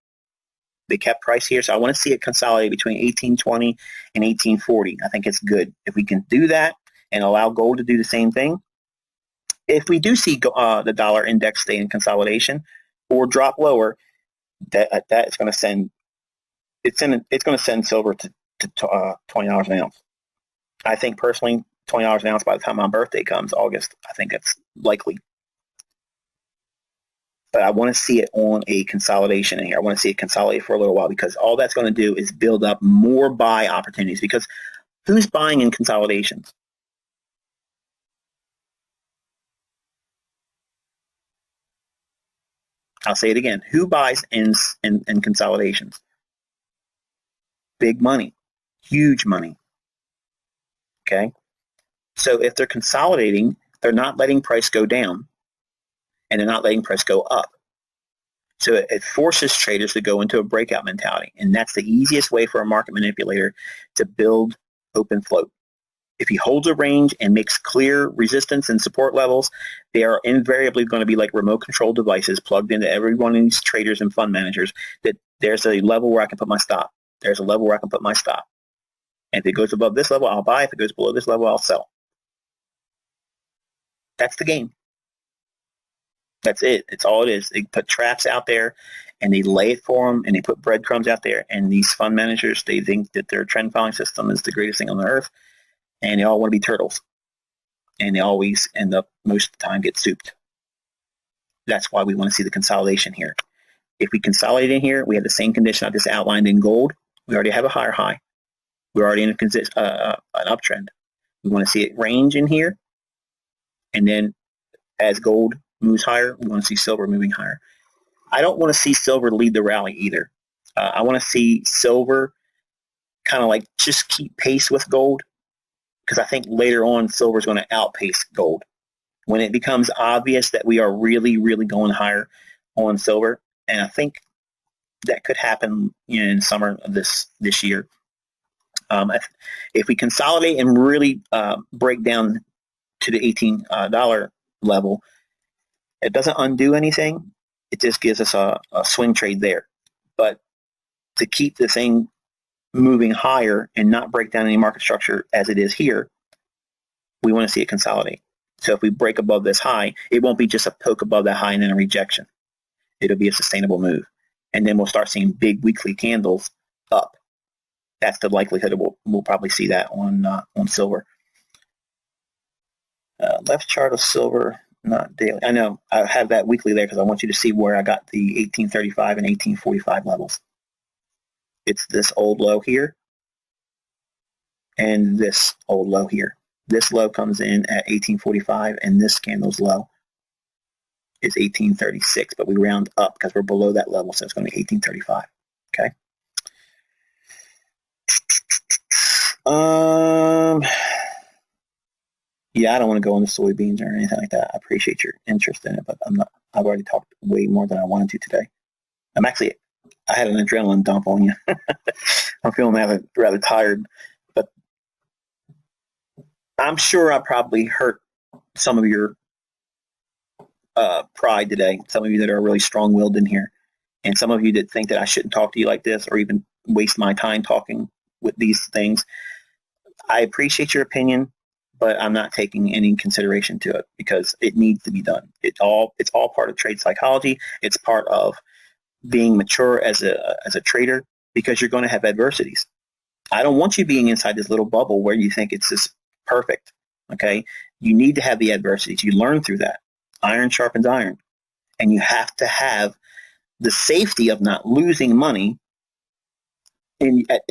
They kept price here. So I want to see it consolidate between 1820 and 1840. I think it's good if we can do that and allow gold to do the same thing. If we do see the dollar index stay in consolidation or drop lower, that is going to send it's going to send silver to $20 an ounce. I think personally, $20 an ounce by the time my birthday comes, August, I think that's likely. But I want to see it on a consolidation in here. I want to see it consolidate for a little while, because all that's going to do is build up more buy opportunities. Because who's buying in consolidations? I'll say it again. Who buys in consolidations? Big money, huge money. Okay. So if they're consolidating, they're not letting price go down, and they're not letting price go up. So it forces traders to go into a breakout mentality. And that's the easiest way for a market manipulator to build open float. If he holds a range and makes clear resistance and support levels, they are invariably going to be like remote control devices plugged into every one of these traders and fund managers, that there's a level where I can put my stop. There's a level where I can put my stop. And if it goes above this level, I'll buy. If it goes below this level, I'll sell. That's the game. That's it. It's all it is. They put traps out there, and they lay it for them, and they put breadcrumbs out there. And these fund managers, they think that their trend following system is the greatest thing on the earth, and they all want to be turtles. And they always end up, most of the time, get souped. That's why we want to see the consolidation here. If we consolidate in here, we have the same condition I just outlined in gold. We already have a higher high. We're already in an uptrend. We want to see it range in here, and then as gold moves higher, we want to see silver moving higher. I don't want to see silver lead the rally either. I want to see silver kind of like just keep pace with gold, because I think later on silver is going to outpace gold. When it becomes obvious that we are really, really going higher on silver, and I think that could happen in summer of this year. If we consolidate and really break down to the $18 level, it doesn't undo anything. It just gives us a swing trade there. But to keep the thing moving higher and not break down any market structure as it is here, we want to see it consolidate. So if we break above this high, it won't be just a poke above that high and then a rejection. It'll be a sustainable move. And then we'll start seeing big weekly candles up. That's the likelihood we'll probably see that on silver. Left chart of silver, not daily. I know I have that weekly there because I want you to see where I got the 1835 and 1845 levels. It's this old low here and this old low here. This low comes in at 1845, and this candle's low is 1836, but we round up because we're below that level, so it's going to be 1835. Okay. Yeah, I don't want to go into soybeans or anything like that. I appreciate your interest in it, but I've already talked way more than I wanted to today. I had an adrenaline dump on you. I'm feeling rather tired, but I'm sure I probably hurt some of your pride today. Some of you that are really strong-willed in here, and some of you that think that I shouldn't talk to you like this or even waste my time talking with these things. I appreciate your opinion, but I'm not taking any consideration to it because it needs to be done. It's all part of trade psychology. It's part of being mature as a trader, because you're going to have adversities. I don't want you being inside this little bubble where you think it's just perfect. Okay, you need to have the adversities. You learn through that. Iron sharpens iron, and you have to have the safety of not losing money at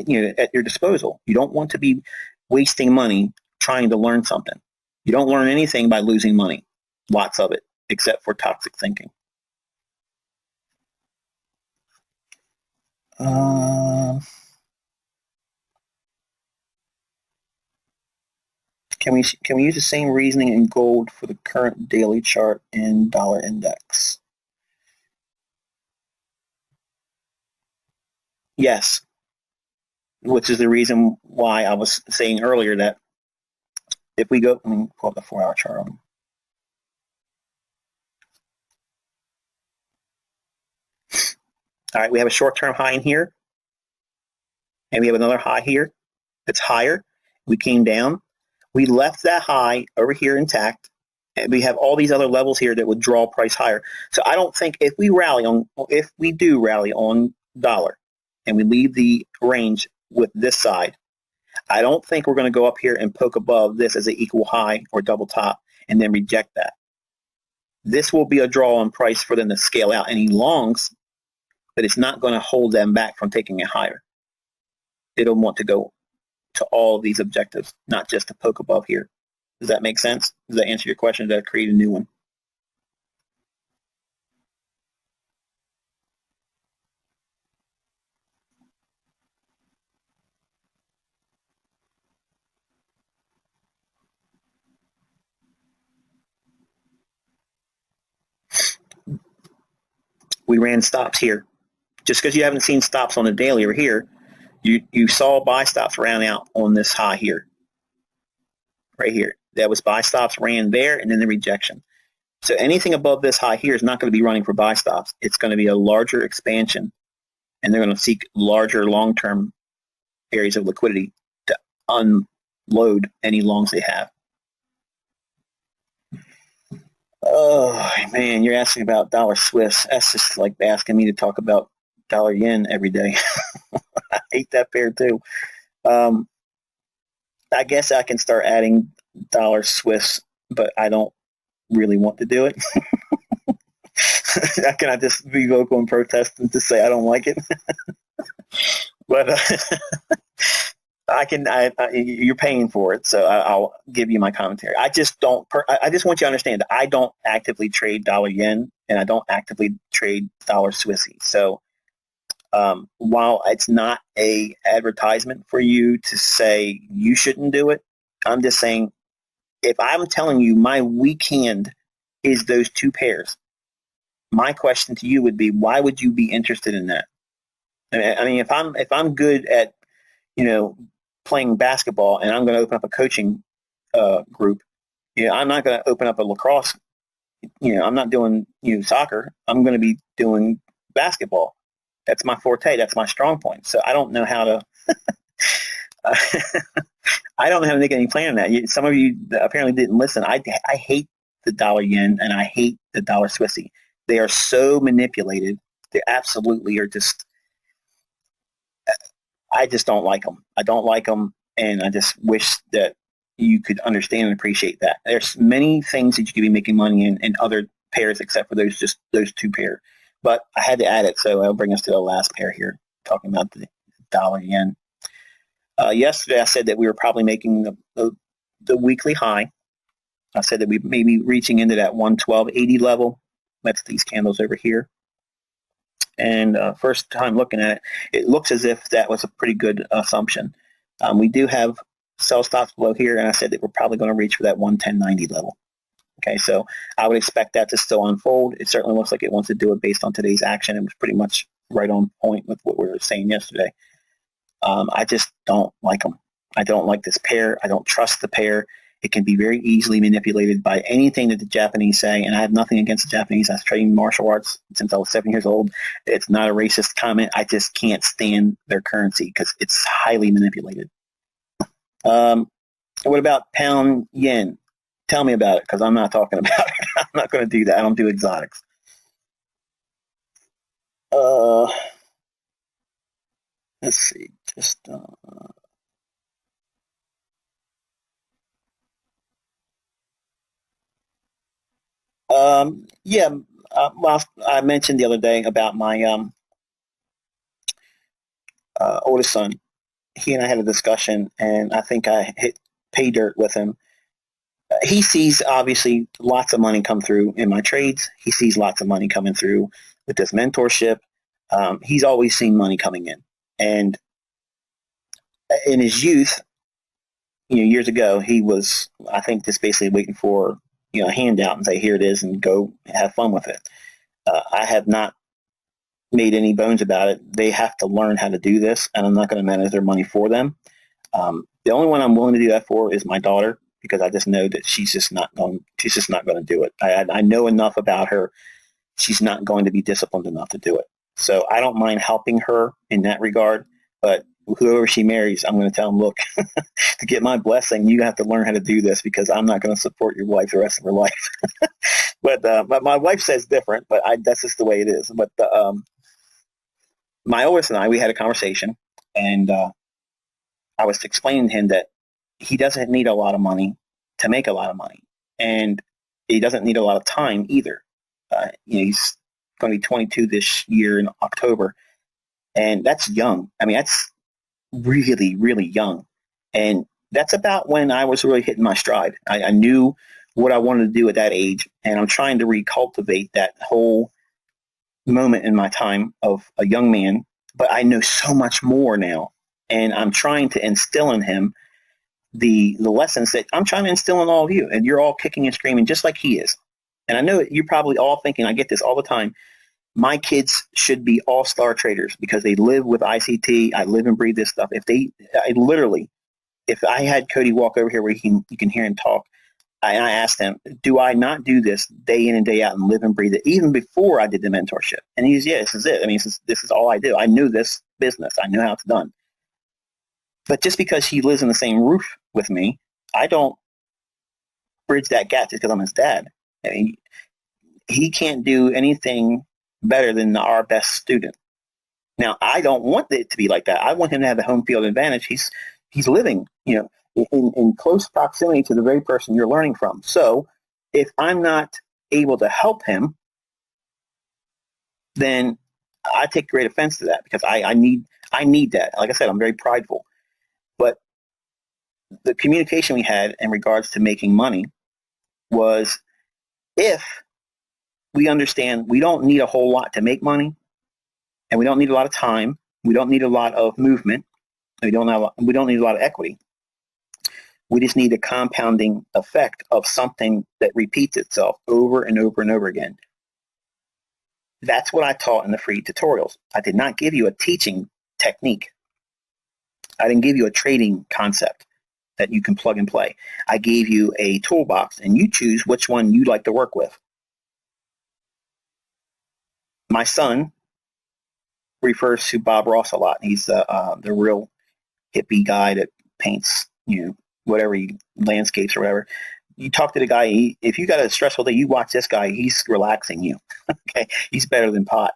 your disposal. You don't want to be wasting money trying to learn something. You don't learn anything by losing money. Lots of it, except for toxic thinking. Can we use the same reasoning in gold for the current daily chart and dollar index? Yes, which is the reason why I was saying earlier that if we go, let me pull up the 4-hour chart on. All right, we have a short-term high in here, and we have another high here that's higher. We came down. We left that high over here intact, and we have all these other levels here that would draw price higher. So I don't think if we do rally on dollar, and we leave the range with this side, I don't think we're going to go up here and poke above this as an equal high or double top and then reject that. This will be a draw on price for them to scale out any longs, but it's not going to hold them back from taking it higher. It'll want to go to all of these objectives, not just to poke above here. Does that make sense? Does that answer your question? Does that create a new one? We ran stops here. Just because you haven't seen stops on the daily or here, you saw buy stops ran out on this high here, right here. That was buy stops ran there and then the rejection. So anything above this high here is not going to be running for buy stops. It's going to be a larger expansion, and they're going to seek larger long-term areas of liquidity to unload any longs they have. Oh, man, you're asking about dollar Swiss. That's just like asking me to talk about dollar yen every day. I hate that pair too. I guess I can start adding dollar Swiss, but I don't really want to do it. Can I just be vocal and protest and just say I don't like it? But you're paying for it, so I'll give you my commentary. I just want you to understand that I don't actively trade dollar yen and I don't actively trade dollar Swissy. So while it's not a advertisement for you to say you shouldn't do it, I'm just saying if I'm telling you my weak hand is those two pairs, my question to you would be, why would you be interested in that? I mean, if I'm good at, playing basketball and I'm going to open up a coaching group, I'm not going to open up a lacrosse. I'm not doing soccer. I'm going to be doing basketball. That's my forte. That's my strong point. So I don't know how to. I don't know how to make any plan on that. Some of you apparently didn't listen. I hate the dollar yen and I hate the dollar Swissy. They are so manipulated. They absolutely are just. I just don't like them. I don't like them, and I just wish that you could understand and appreciate that. There's many things that you could be making money in other pairs except for those two pair. But I had to add it, so I'll bring us to the last pair here, talking about the dollar yen. Yesterday, I said that we were probably making the weekly high. I said that we may be reaching into that 112.80 level. That's these candles over here. And first time looking at it, it looks as if that was a pretty good assumption. We do have sell stops below here, and I said that we're probably going to reach for that 110.90 level. Okay, so I would expect that to still unfold. It certainly looks like it wants to do it based on today's action. It was pretty much right on point with what we were saying yesterday. I just don't like them. I don't like this pair. I don't trust the pair. It can be very easily manipulated by anything that the Japanese say, and I have nothing against the Japanese. I've trained martial arts since I was 7 years old. It's not a racist comment. I just can't stand their currency because it's highly manipulated. What about pound yen? Tell me about it, because I'm not talking about it. I'm not going to do that. I don't do exotics. Let's see. Just yeah. Well, I mentioned the other day about my oldest son. He and I had a discussion, and I think I hit pay dirt with him. He sees obviously lots of money come through in my trades. He sees lots of money coming through with this mentorship. He's always seen money coming in, and in his youth, years ago, he was, I think, just basically waiting for a handout and say, "Here it is," and go have fun with it. I have not made any bones about it. They have to learn how to do this, and I'm not going to manage their money for them. The only one I'm willing to do that for is my daughter, because I just know that she's just not going to do it. I know enough about her. She's not going to be disciplined enough to do it. So I don't mind helping her in that regard, but whoever she marries, I'm going to tell them, look, to get my blessing, you have to learn how to do this, because I'm not going to support your wife the rest of her life. But my wife says different, but that's just the way it is. But my oldest and I, we had a conversation, and I was explaining to him that he doesn't need a lot of money to make a lot of money, and he doesn't need a lot of time either. He's going to be 22 this year in October, and that's young. I mean, that's really, really young, and that's about when I was really hitting my stride. I knew what I wanted to do at that age, and I'm trying to recultivate that whole moment in my time of a young man, but I know so much more now, and I'm trying to instill in him the lessons that I'm trying to instill in all of you, and you're all kicking and screaming just like he is. And I know you're probably all thinking, I get this all the time, my kids should be all-star traders because they live with ICT. I live and breathe this stuff. If I had Cody walk over here where you can hear him talk, and I asked him, do I not do this day in and day out and live and breathe it even before I did the mentorship? And he's, yeah, this is it. I mean, this is all I do. I knew this business. I knew how it's done. But just because he lives in the same roof with me, I don't bridge that gap just because I'm his dad. I mean, he can't do anything better than our best student. Now, I don't want it to be like that. I want him to have the home field advantage. He's living, in close proximity to the very person you're learning from. So if I'm not able to help him, then I take great offense to that because I need that. Like I said, I'm very prideful. But the communication we had in regards to making money was, if we understand we don't need a whole lot to make money, and we don't need a lot of time, we don't need a lot of movement, we don't need a lot of equity. We just need a compounding effect of something that repeats itself over and over and over again. That's what I taught in the free tutorials. I did not give you a teaching technique. I didn't give you a trading concept that you can plug and play. I gave you a toolbox, and you choose which one you'd like to work with. My son refers to Bob Ross a lot. He's the real hippie guy that paints, whatever landscapes or whatever. You talk to the guy, if you got a stressful day, you watch this guy, he's relaxing you. Okay, he's better than pot.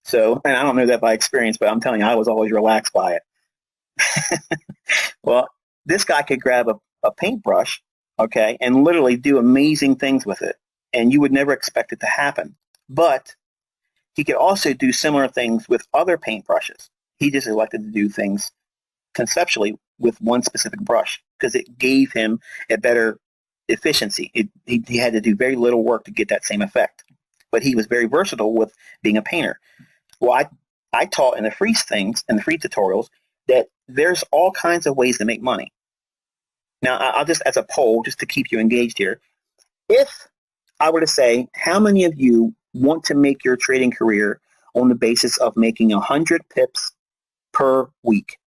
So, and I don't know that by experience, but I'm telling you, I was always relaxed by it. Well, this guy could grab a paintbrush, okay, and literally do amazing things with it, and you would never expect it to happen. But he could also do similar things with other paintbrushes. He just elected to do things conceptually with one specific brush because it gave him a better efficiency. He had to do very little work to get that same effect, but he was very versatile with being a painter. Well, I taught in the free tutorials that there's all kinds of ways to make money. Now, I'll just, as a poll, just to keep you engaged here, if I were to say, how many of you want to make your trading career on the basis of making 100 pips per week?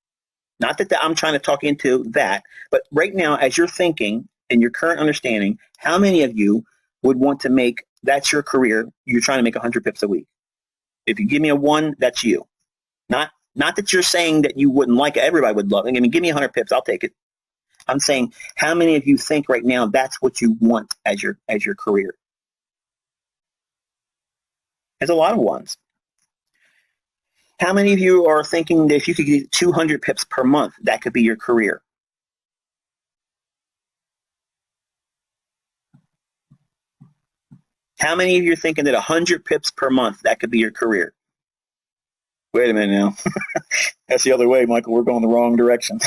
Not that I'm trying to talk into that, but right now, as you're thinking and your current understanding, how many of you would want to make, that's your career, you're trying to make 100 pips a week? If you give me a 1, that's you. Not that you're saying that you wouldn't like it. Everybody would love it. I mean, give me 100 pips, I'll take it. I'm saying, how many of you think right now that's what you want as your career? There's a lot of ones. How many of you are thinking that if you could get 200 pips per month, that could be your career? How many of you are thinking that 100 pips per month, that could be your career? Wait a minute now. That's the other way, Michael. We're going the wrong direction.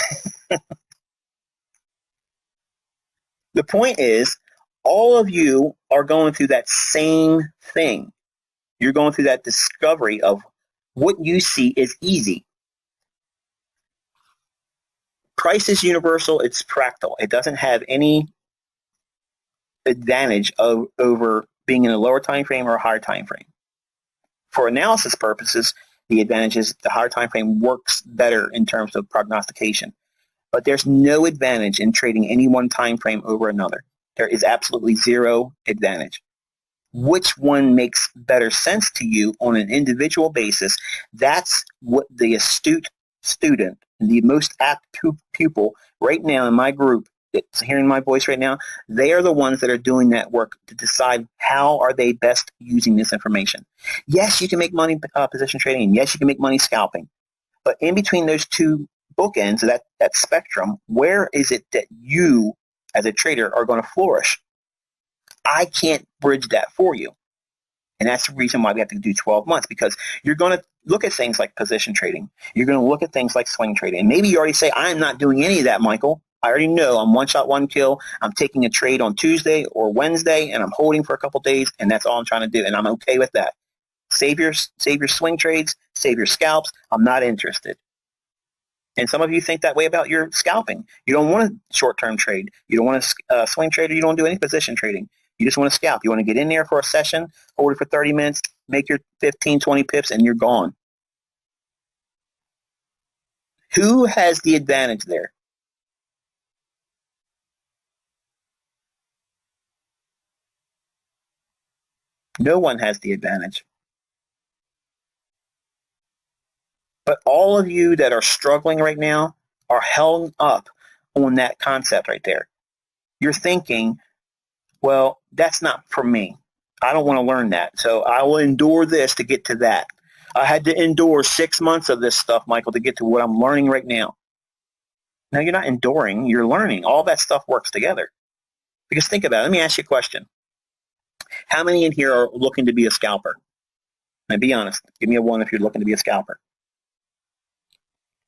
The point is, all of you are going through that same thing. You're going through that discovery of what you see is easy. Price is universal. It's fractal. It doesn't have any advantage over being in a lower time frame or a higher time frame. For analysis purposes, the advantage is the higher time frame works better in terms of prognostication. But there's no advantage in trading any one time frame over another. There is absolutely zero advantage. Which one makes better sense to you on an individual basis? That's what the astute student, the most apt pupil right now in my group it's hearing my voice right now, they are the ones that are doing that work to decide how are they best using this information. Yes, you can make money position trading, and yes, you can make money scalping. But in between those two bookends, that spectrum, where is it that you as a trader are going to flourish? I can't bridge that for you. And that's the reason why we have to do 12 months, because you're going to look at things like position trading. You're going to look at things like swing trading. And maybe you already say, I'm not doing any of that, Michael. I already know I'm one shot, one kill. I'm taking a trade on Tuesday or Wednesday, and I'm holding for a couple days, and that's all I'm trying to do. And I'm okay with that. Save your swing trades, save your scalps. I'm not interested. And some of you think that way about your scalping. You don't want a short-term trade. You don't want a swing trade, or you don't do any position trading. You just want to scalp. You want to get in there for a session, hold it for 30 minutes, make your 15, 20 pips, and you're gone. Who has the advantage there? No one has the advantage. But all of you that are struggling right now are held up on that concept right there. You're thinking, well, that's not for me. I don't want to learn that. So I will endure this to get to that. I had to endure 6 months of this stuff, Michael, to get to what I'm learning right now. No, you're not enduring. You're learning. All that stuff works together. Because think about it. Let me ask you a question. How many in here are looking to be a scalper? Now, be honest. Give me a 1 if you're looking to be a scalper.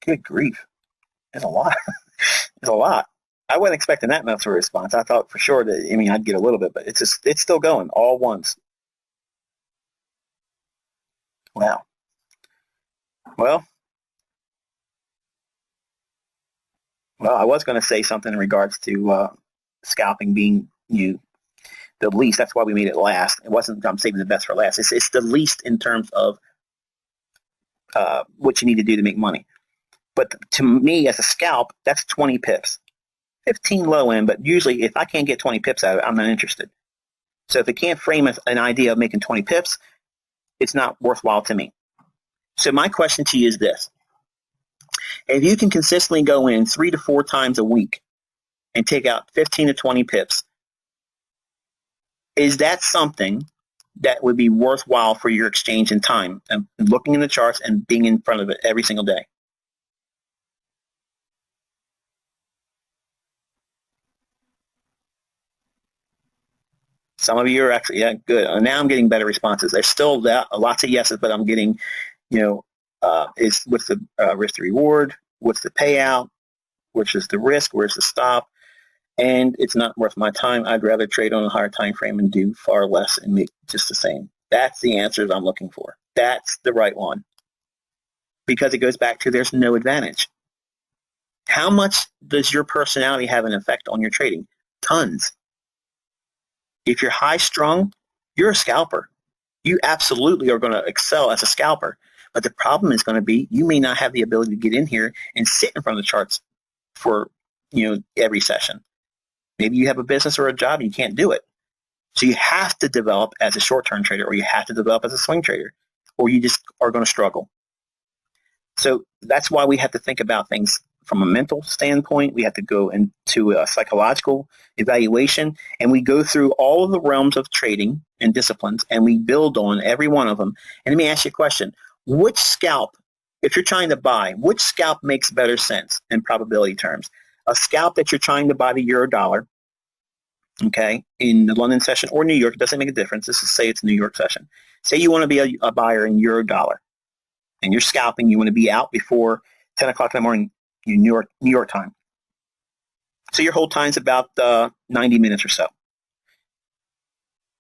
Good grief. There's a lot. There's a lot. I wasn't expecting that much of a response. I thought for sure that, I'd get a little bit, but it's still going, all ones. Wow. Well, I was going to say something in regards to scalping being the least. That's why we made it last. It wasn't I'm saving the best for last. It's the least in terms of what you need to do to make money. But to me, as a scalp, that's 20 pips. 15 low end, but usually if I can't get 20 pips out of it, I'm not interested. So if it can't frame an idea of making 20 pips, it's not worthwhile to me. So my question to you is this. If you can consistently go in 3 to 4 times a week and take out 15 to 20 pips, is that something that would be worthwhile for your exchange in time and looking in the charts and being in front of it every single day? Some of you are actually, yeah, good. Now I'm getting better responses. There's still lots of yeses, but I'm getting, what's the risk to reward? What's the payout? Which is the risk? Where's the stop? And it's not worth my time. I'd rather trade on a higher time frame and do far less and make just the same. That's the answers I'm looking for. That's the right one. Because it goes back to there's no advantage. How much does your personality have an effect on your trading? Tons. If you're high strung, you're a scalper. You absolutely are going to excel as a scalper. But the problem is going to be you may not have the ability to get in here and sit in front of the charts for every session. Maybe you have a business or a job and you can't do it. So you have to develop as a short-term trader, or you have to develop as a swing trader, or you just are going to struggle. So that's why we have to think about things from a mental standpoint. We have to go into a psychological evaluation, and we go through all of the realms of trading and disciplines, and we build on every one of them. And let me ask you a question. Which scalp, if you're trying to buy, which scalp makes better sense in probability terms? A scalp that you're trying to buy the euro dollar, okay, in the London session or New York, it doesn't make a difference. Let's just say it's New York session. Say you want to be a buyer in euro dollar, and you're scalping, you want to be out before 10 o'clock in the morning, New York time. So your hold time is about 90 minutes or so.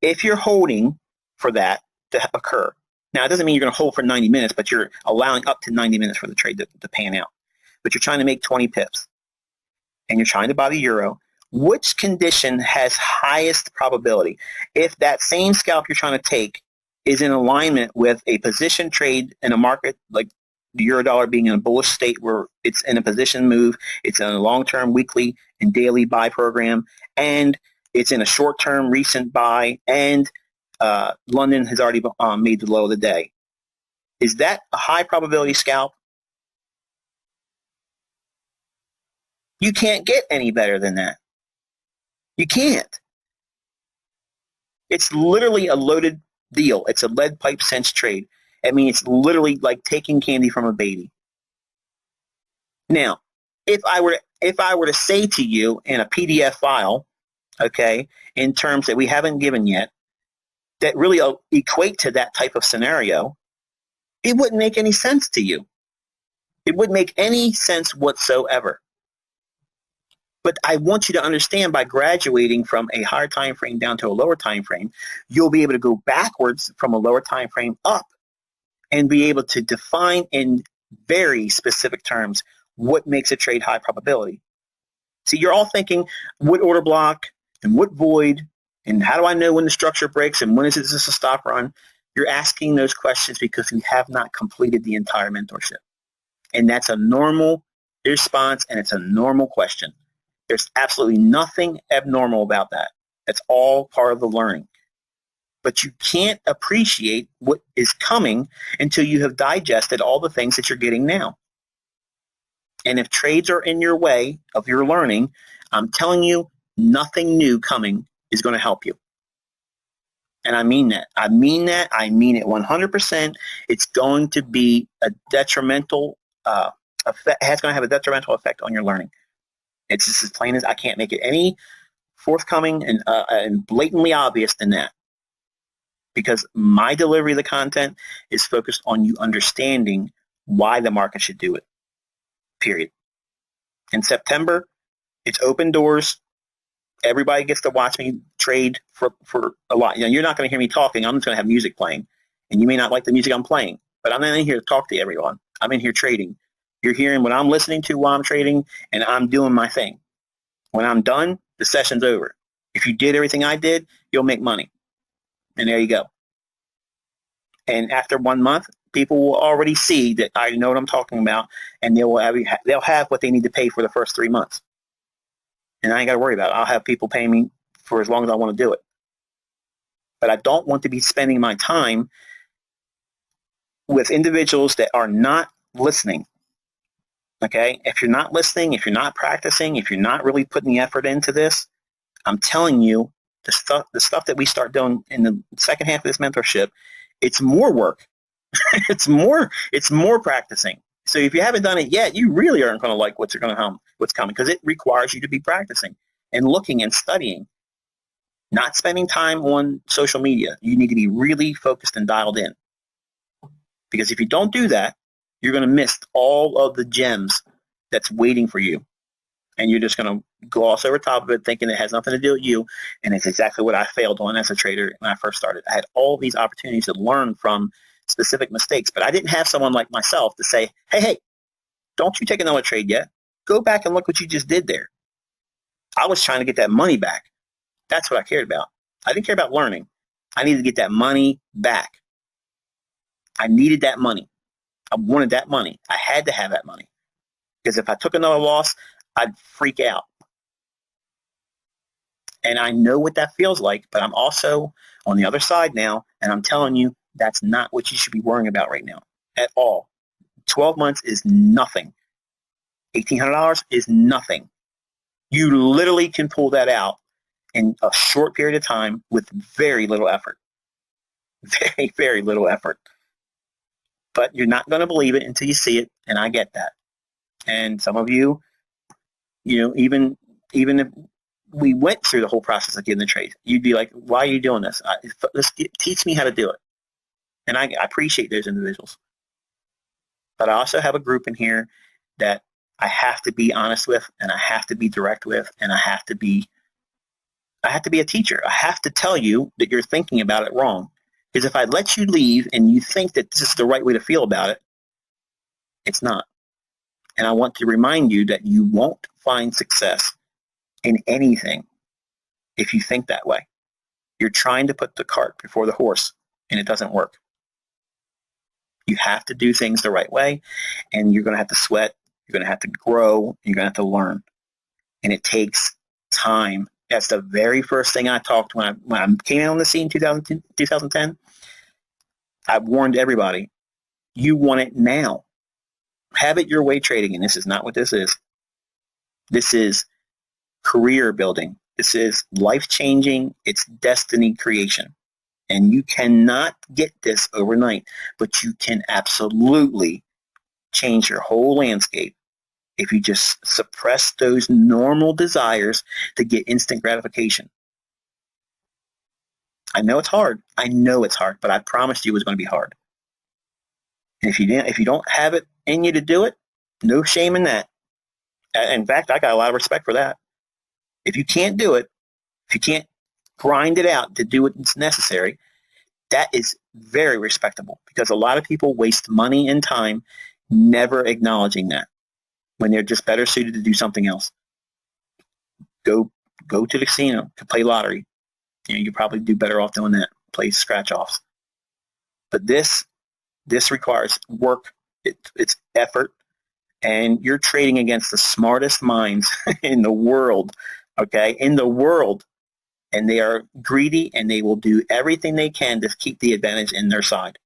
If you're holding for that to occur, now it doesn't mean you're going to hold for 90 minutes, but you're allowing up to 90 minutes for the trade to pan out. But you're trying to make 20 pips, and you're trying to buy the euro. Which condition has highest probability? If that same scalp you're trying to take is in alignment with a position trade in a market like the euro dollar being in a bullish state where it's in a position move, it's in a long-term weekly and daily buy program, and it's in a short-term recent buy, and London has already made the low of the day. Is that a high probability scalp? You can't get any better than that. You can't. It's literally a loaded deal. It's a lead pipe cinch trade. I mean, it's literally like taking candy from a baby. Now, if I were to say to you in a PDF file, okay, in terms that we haven't given yet, that really equate to that type of scenario, it wouldn't make any sense to you. It wouldn't make any sense whatsoever. But I want you to understand, by graduating from a higher time frame down to a lower time frame, you'll be able to go backwards from a lower time frame up and be able to define in very specific terms what makes a trade high probability. See, you're all thinking what order block and what void and how do I know when the structure breaks and when is this a stop run? You're asking those questions because you have not completed the entire mentorship. And that's a normal response, and it's a normal question. There's absolutely nothing abnormal about that. That's all part of the learning. But you can't appreciate what is coming until you have digested all the things that you're getting now. And if trades are in your way of your learning, I'm telling you, nothing new coming is going to help you. And I mean that. I mean that. I mean it 100%. It's going to be a detrimental effect. It's going to have a detrimental effect on your learning. It's just as plain as I can't make it any forthcoming and blatantly obvious than that. Because my delivery of the content is focused on you understanding why the market should do it. Period. In September, it's open doors. Everybody gets to watch me trade for a lot. You know, you're not going to hear me talking. I'm just going to have music playing. And you may not like the music I'm playing, but I'm not in here to talk to everyone. I'm in here trading. You're hearing what I'm listening to while I'm trading, and I'm doing my thing. When I'm done, the session's over. If you did everything I did, you'll make money. And there you go. And after 1 month, people will already see that I know what I'm talking about, and they'll have what they need to pay for the first 3 months. And I ain't got to worry about it. I'll have people pay me for as long as I want to do it. But I don't want to be spending my time with individuals that are not listening. Okay? If you're not listening, if you're not practicing, if you're not really putting the effort into this, I'm telling you, the stuff that we start doing in the second half of this mentorship, it's more work. it's more practicing. So if you haven't done it yet, you really aren't going to like what's coming, because it requires you to be practicing and looking and studying, not spending time on social media. You need to be really focused and dialed in. Because if you don't do that, you're going to miss all of the gems that's waiting for you. And you're just going to gloss over top of it thinking it has nothing to do with you. And it's exactly what I failed on as a trader when I first started. I had all these opportunities to learn from specific mistakes, but I didn't have someone like myself to say, hey, don't you take another trade yet. Go back and look what you just did there. I was trying to get that money back. That's what I cared about. I didn't care about learning. I needed to get that money back. I needed that money. I wanted that money. I had to have that money. Because if I took another loss, I'd freak out. And I know what that feels like, but I'm also on the other side now, and I'm telling you, that's not what you should be worrying about right now at all. 12 months is nothing. $1,800 is nothing. You literally can pull that out in a short period of time with very little effort. Very, very little effort. But you're not going to believe it until you see it, and I get that. And some of you, even if we went through the whole process of getting the trade, you'd be like, why are you doing this? Teach me how to do it. And I appreciate those individuals. But I also have a group in here that I have to be honest with, and I have to be direct with, and I have to be a teacher. I have to tell you that you're thinking about it wrong. Because if I let you leave and you think that this is the right way to feel about it, it's not. And I want to remind you that you won't find success in anything if you think that way. You're trying to put the cart before the horse, and it doesn't work. You have to do things the right way, and you're going to have to sweat. You're going to have to grow. You're going to have to learn. And it takes time. That's the very first thing I talked when I came out on the scene in 2010. I warned everybody, you want it now. Have it your way trading, and this is not what this is. This is career building. This is life-changing. It's destiny creation. And you cannot get this overnight, but you can absolutely change your whole landscape if you just suppress those normal desires to get instant gratification. I know it's hard. I know it's hard, but I promised you it was going to be hard. And if you don't have it in you to do it, no shame in that. In fact, I got a lot of respect for that. If you can't do it, if you can't grind it out to do what's necessary, that is very respectable, because a lot of people waste money and time never acknowledging that when they're just better suited to do something else. Go to the casino to play lottery. You probably do better off doing that. Play scratch offs. But this requires work. It's effort, and you're trading against the smartest minds in the world. Okay, in the world. And they are greedy, and they will do everything they can to keep the advantage in their side.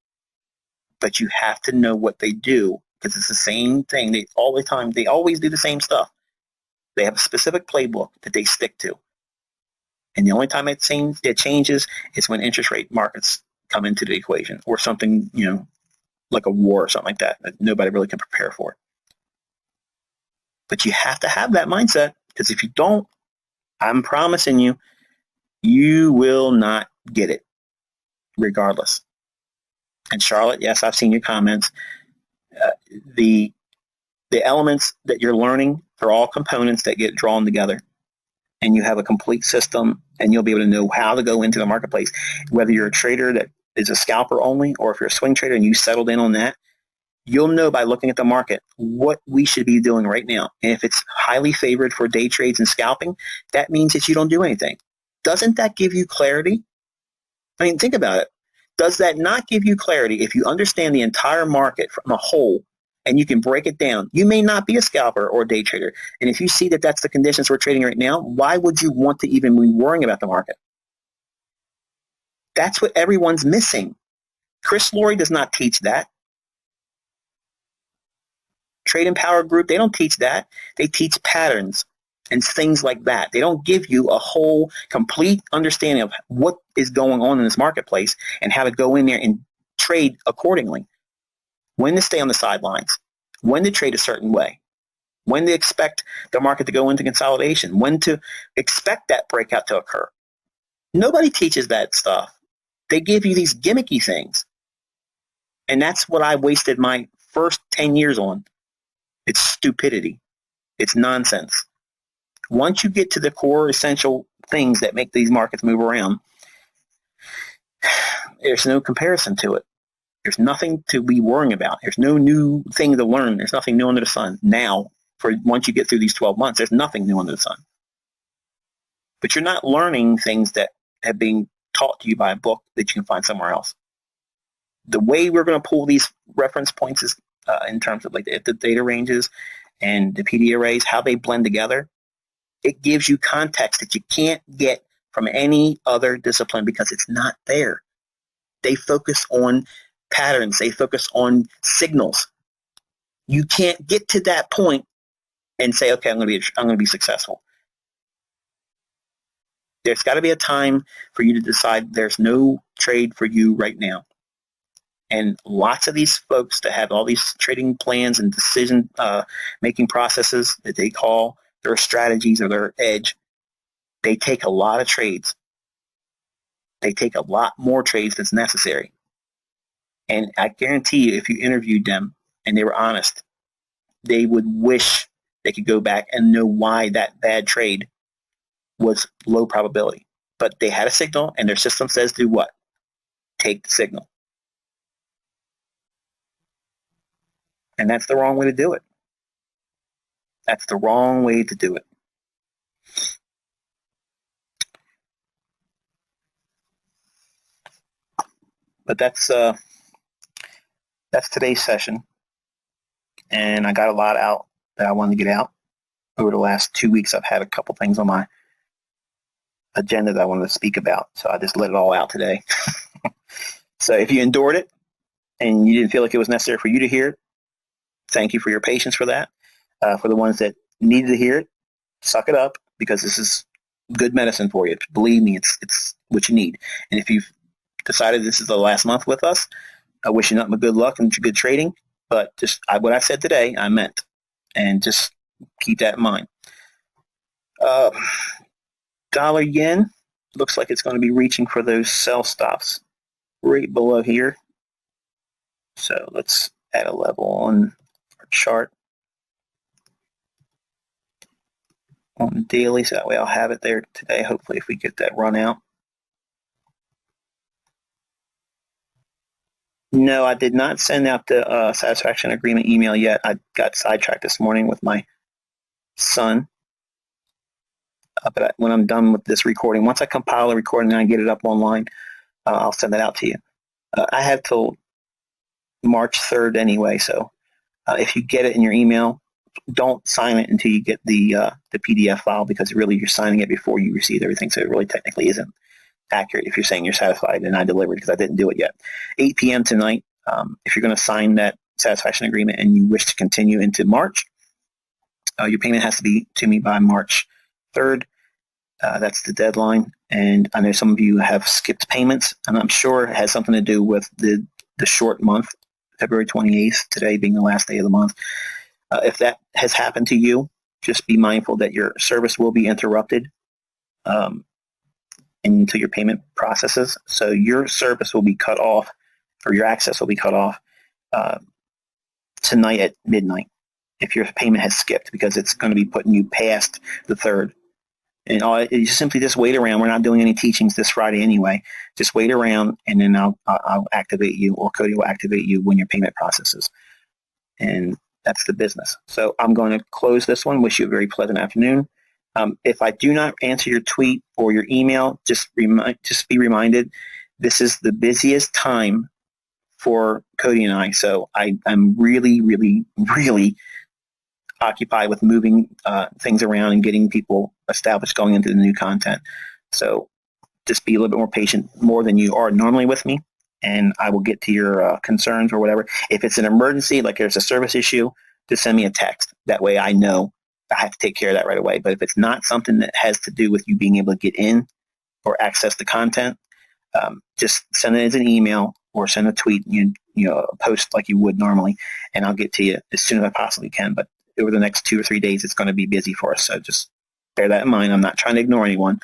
But you have to know what they do, because it's the same thing. They always do the same stuff. They have a specific playbook that they stick to. And the only time it changes is when interest rate markets come into the equation, or something, like a war or something like that nobody really can prepare for. But you have to have that mindset, because if you don't, I'm promising you, you will not get it, regardless. And Charlotte, yes, I've seen your comments. The elements that you're learning are all components that get drawn together, and you have a complete system, and you'll be able to know how to go into the marketplace. Whether you're a trader that is a scalper only, or if you're a swing trader and you settled in on that, you'll know by looking at the market what we should be doing right now. And if it's highly favored for day trades and scalping, that means that you don't do anything. Doesn't that give you clarity? I mean, think about it. Does that not give you clarity if you understand the entire market from a whole, and you can break it down? You may not be a scalper or a day trader. And if you see that that's the conditions we're trading right now, why would you want to even be worrying about the market? That's what everyone's missing. Chris Laurie does not teach that. Trade and Power Group, they don't teach that. They teach patterns and things like that. They don't give you a whole complete understanding of what is going on in this marketplace and how to go in there and trade accordingly. When to stay on the sidelines, when to trade a certain way, when to expect the market to go into consolidation, when to expect that breakout to occur. Nobody teaches that stuff. They give you these gimmicky things. And that's what I wasted my first 10 years on. It's stupidity. It's nonsense. Once you get to the core essential things that make these markets move around, there's no comparison to it. There's nothing to be worrying about. There's no new thing to learn. There's nothing new under the sun. Now, once you get through these 12 months, there's nothing new under the sun. But you're not learning things that have been taught to you by a book that you can find somewhere else. The way we're going to pull these reference points is in terms of like the data ranges and the PD arrays, how they blend together. It gives you context that you can't get from any other discipline, because it's not there. They focus on patterns. They focus on signals. You can't get to that point and say, okay, I'm going to be successful. There's got to be a time for you to decide there's no trade for you right now. And lots of these folks that have all these trading plans and decision making processes that they call their strategies or their edge, they take a lot of trades. They take a lot more trades that's necessary. And I guarantee you, if you interviewed them and they were honest, they would wish they could go back and know why that bad trade was low probability. But they had a signal, and their system says do what? Take the signal. And that's the wrong way to do it. That's the wrong way to do it. But that's today's session. And I got a lot out that I wanted to get out. Over the last 2 weeks, I've had a couple things on my agenda that I wanted to speak about. So I just let it all out today. So if you endured it and you didn't feel like it was necessary for you to hear it, thank you for your patience for that. For the ones that needed to hear it, suck it up, because this is good medicine for you. Believe me, it's what you need. And if you've decided this is the last month with us, I wish you nothing but good luck and good trading. But just what I said today, I meant. And just keep that in mind. Dollar yen looks like it's going to be reaching for those sell stops right below here. So let's add a level on our chart on the daily, so that way I'll have it there today, hopefully, if we get that run out. No, I did not send out the satisfaction agreement email yet. I got sidetracked this morning with my son. But when I'm done with this recording, once I compile the recording and I get it up online, I'll send that out to you. I have till March 3rd anyway, so if you get it in your email, don't sign it until you get the PDF file, because really you're signing it before you receive everything, so it really technically isn't accurate if you're saying you're satisfied and I delivered, because I didn't do it yet. 8 p.m. tonight, if you're going to sign that satisfaction agreement and you wish to continue into March, your payment has to be to me by March 3rd. That's the deadline. And I know some of you have skipped payments, and I'm sure it has something to do with the short month, February 28th, today being the last day of the month. If that has happened to you, just be mindful that your service will be interrupted until your payment processes. So your service will be cut off, or your access will be cut off tonight at midnight if your payment has skipped, because it's going to be putting you past the 3rd. And you simply just wait around. We're not doing any teachings this Friday anyway. Just wait around, and then I'll activate you, or Cody will activate you when your payment processes. And that's the business. So I'm going to close this one. Wish you a very pleasant afternoon. If I do not answer your tweet or your email, just be reminded, this is the busiest time for Cody and I. So I'm really, really, really occupied with moving things around and getting people established going into the new content. So just be a little bit more patient, more than you are normally with me, and I will get to your concerns or whatever. If it's an emergency, like there's a service issue, just send me a text. That way I know I have to take care of that right away. But if it's not something that has to do with you being able to get in or access the content, just send it as an email or send a tweet, a post like you would normally, and I'll get to you as soon as I possibly can. But over the next 2 or 3 days, it's going to be busy for us. So just bear that in mind. I'm not trying to ignore anyone,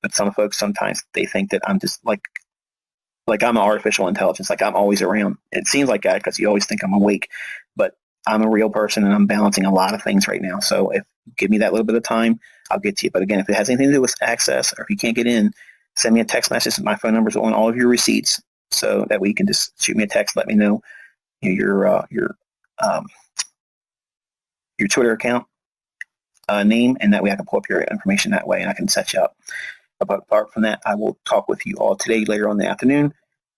but some folks, sometimes they think that I'm just like I'm an artificial intelligence, like I'm always around. It seems like that because you always think I'm awake, but I'm a real person and I'm balancing a lot of things right now. So if you give me that little bit of time, I'll get to you. But again, if it has anything to do with access, or if you can't get in, send me a text message. My phone number is on all of your receipts, so that way you can just shoot me a text, let me know your Twitter account name, and that way I can pull up your information that way and I can set you up. But apart from that, I will talk with you all today later on in the afternoon.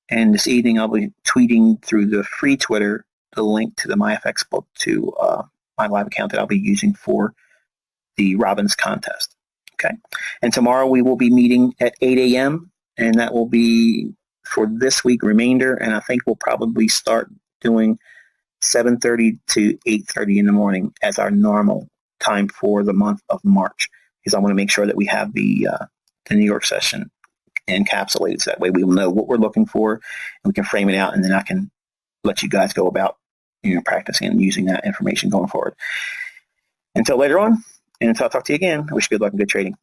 And this evening, I'll be tweeting through the free Twitter the link to the MyFX book to my live account that I'll be using for the Robbins contest. Okay. And tomorrow we will be meeting at 8 a.m. and that will be for this week remainder. And I think we'll probably start doing 7:30 to 8:30 in the morning as our normal time for the month of March, because I want to make sure that we have the New York session encapsulated, so that way we will know what we're looking for and we can frame it out, and then I can let you guys go about practicing and using that information going forward. Until later on, and until I talk to you again, I wish you good luck and good trading.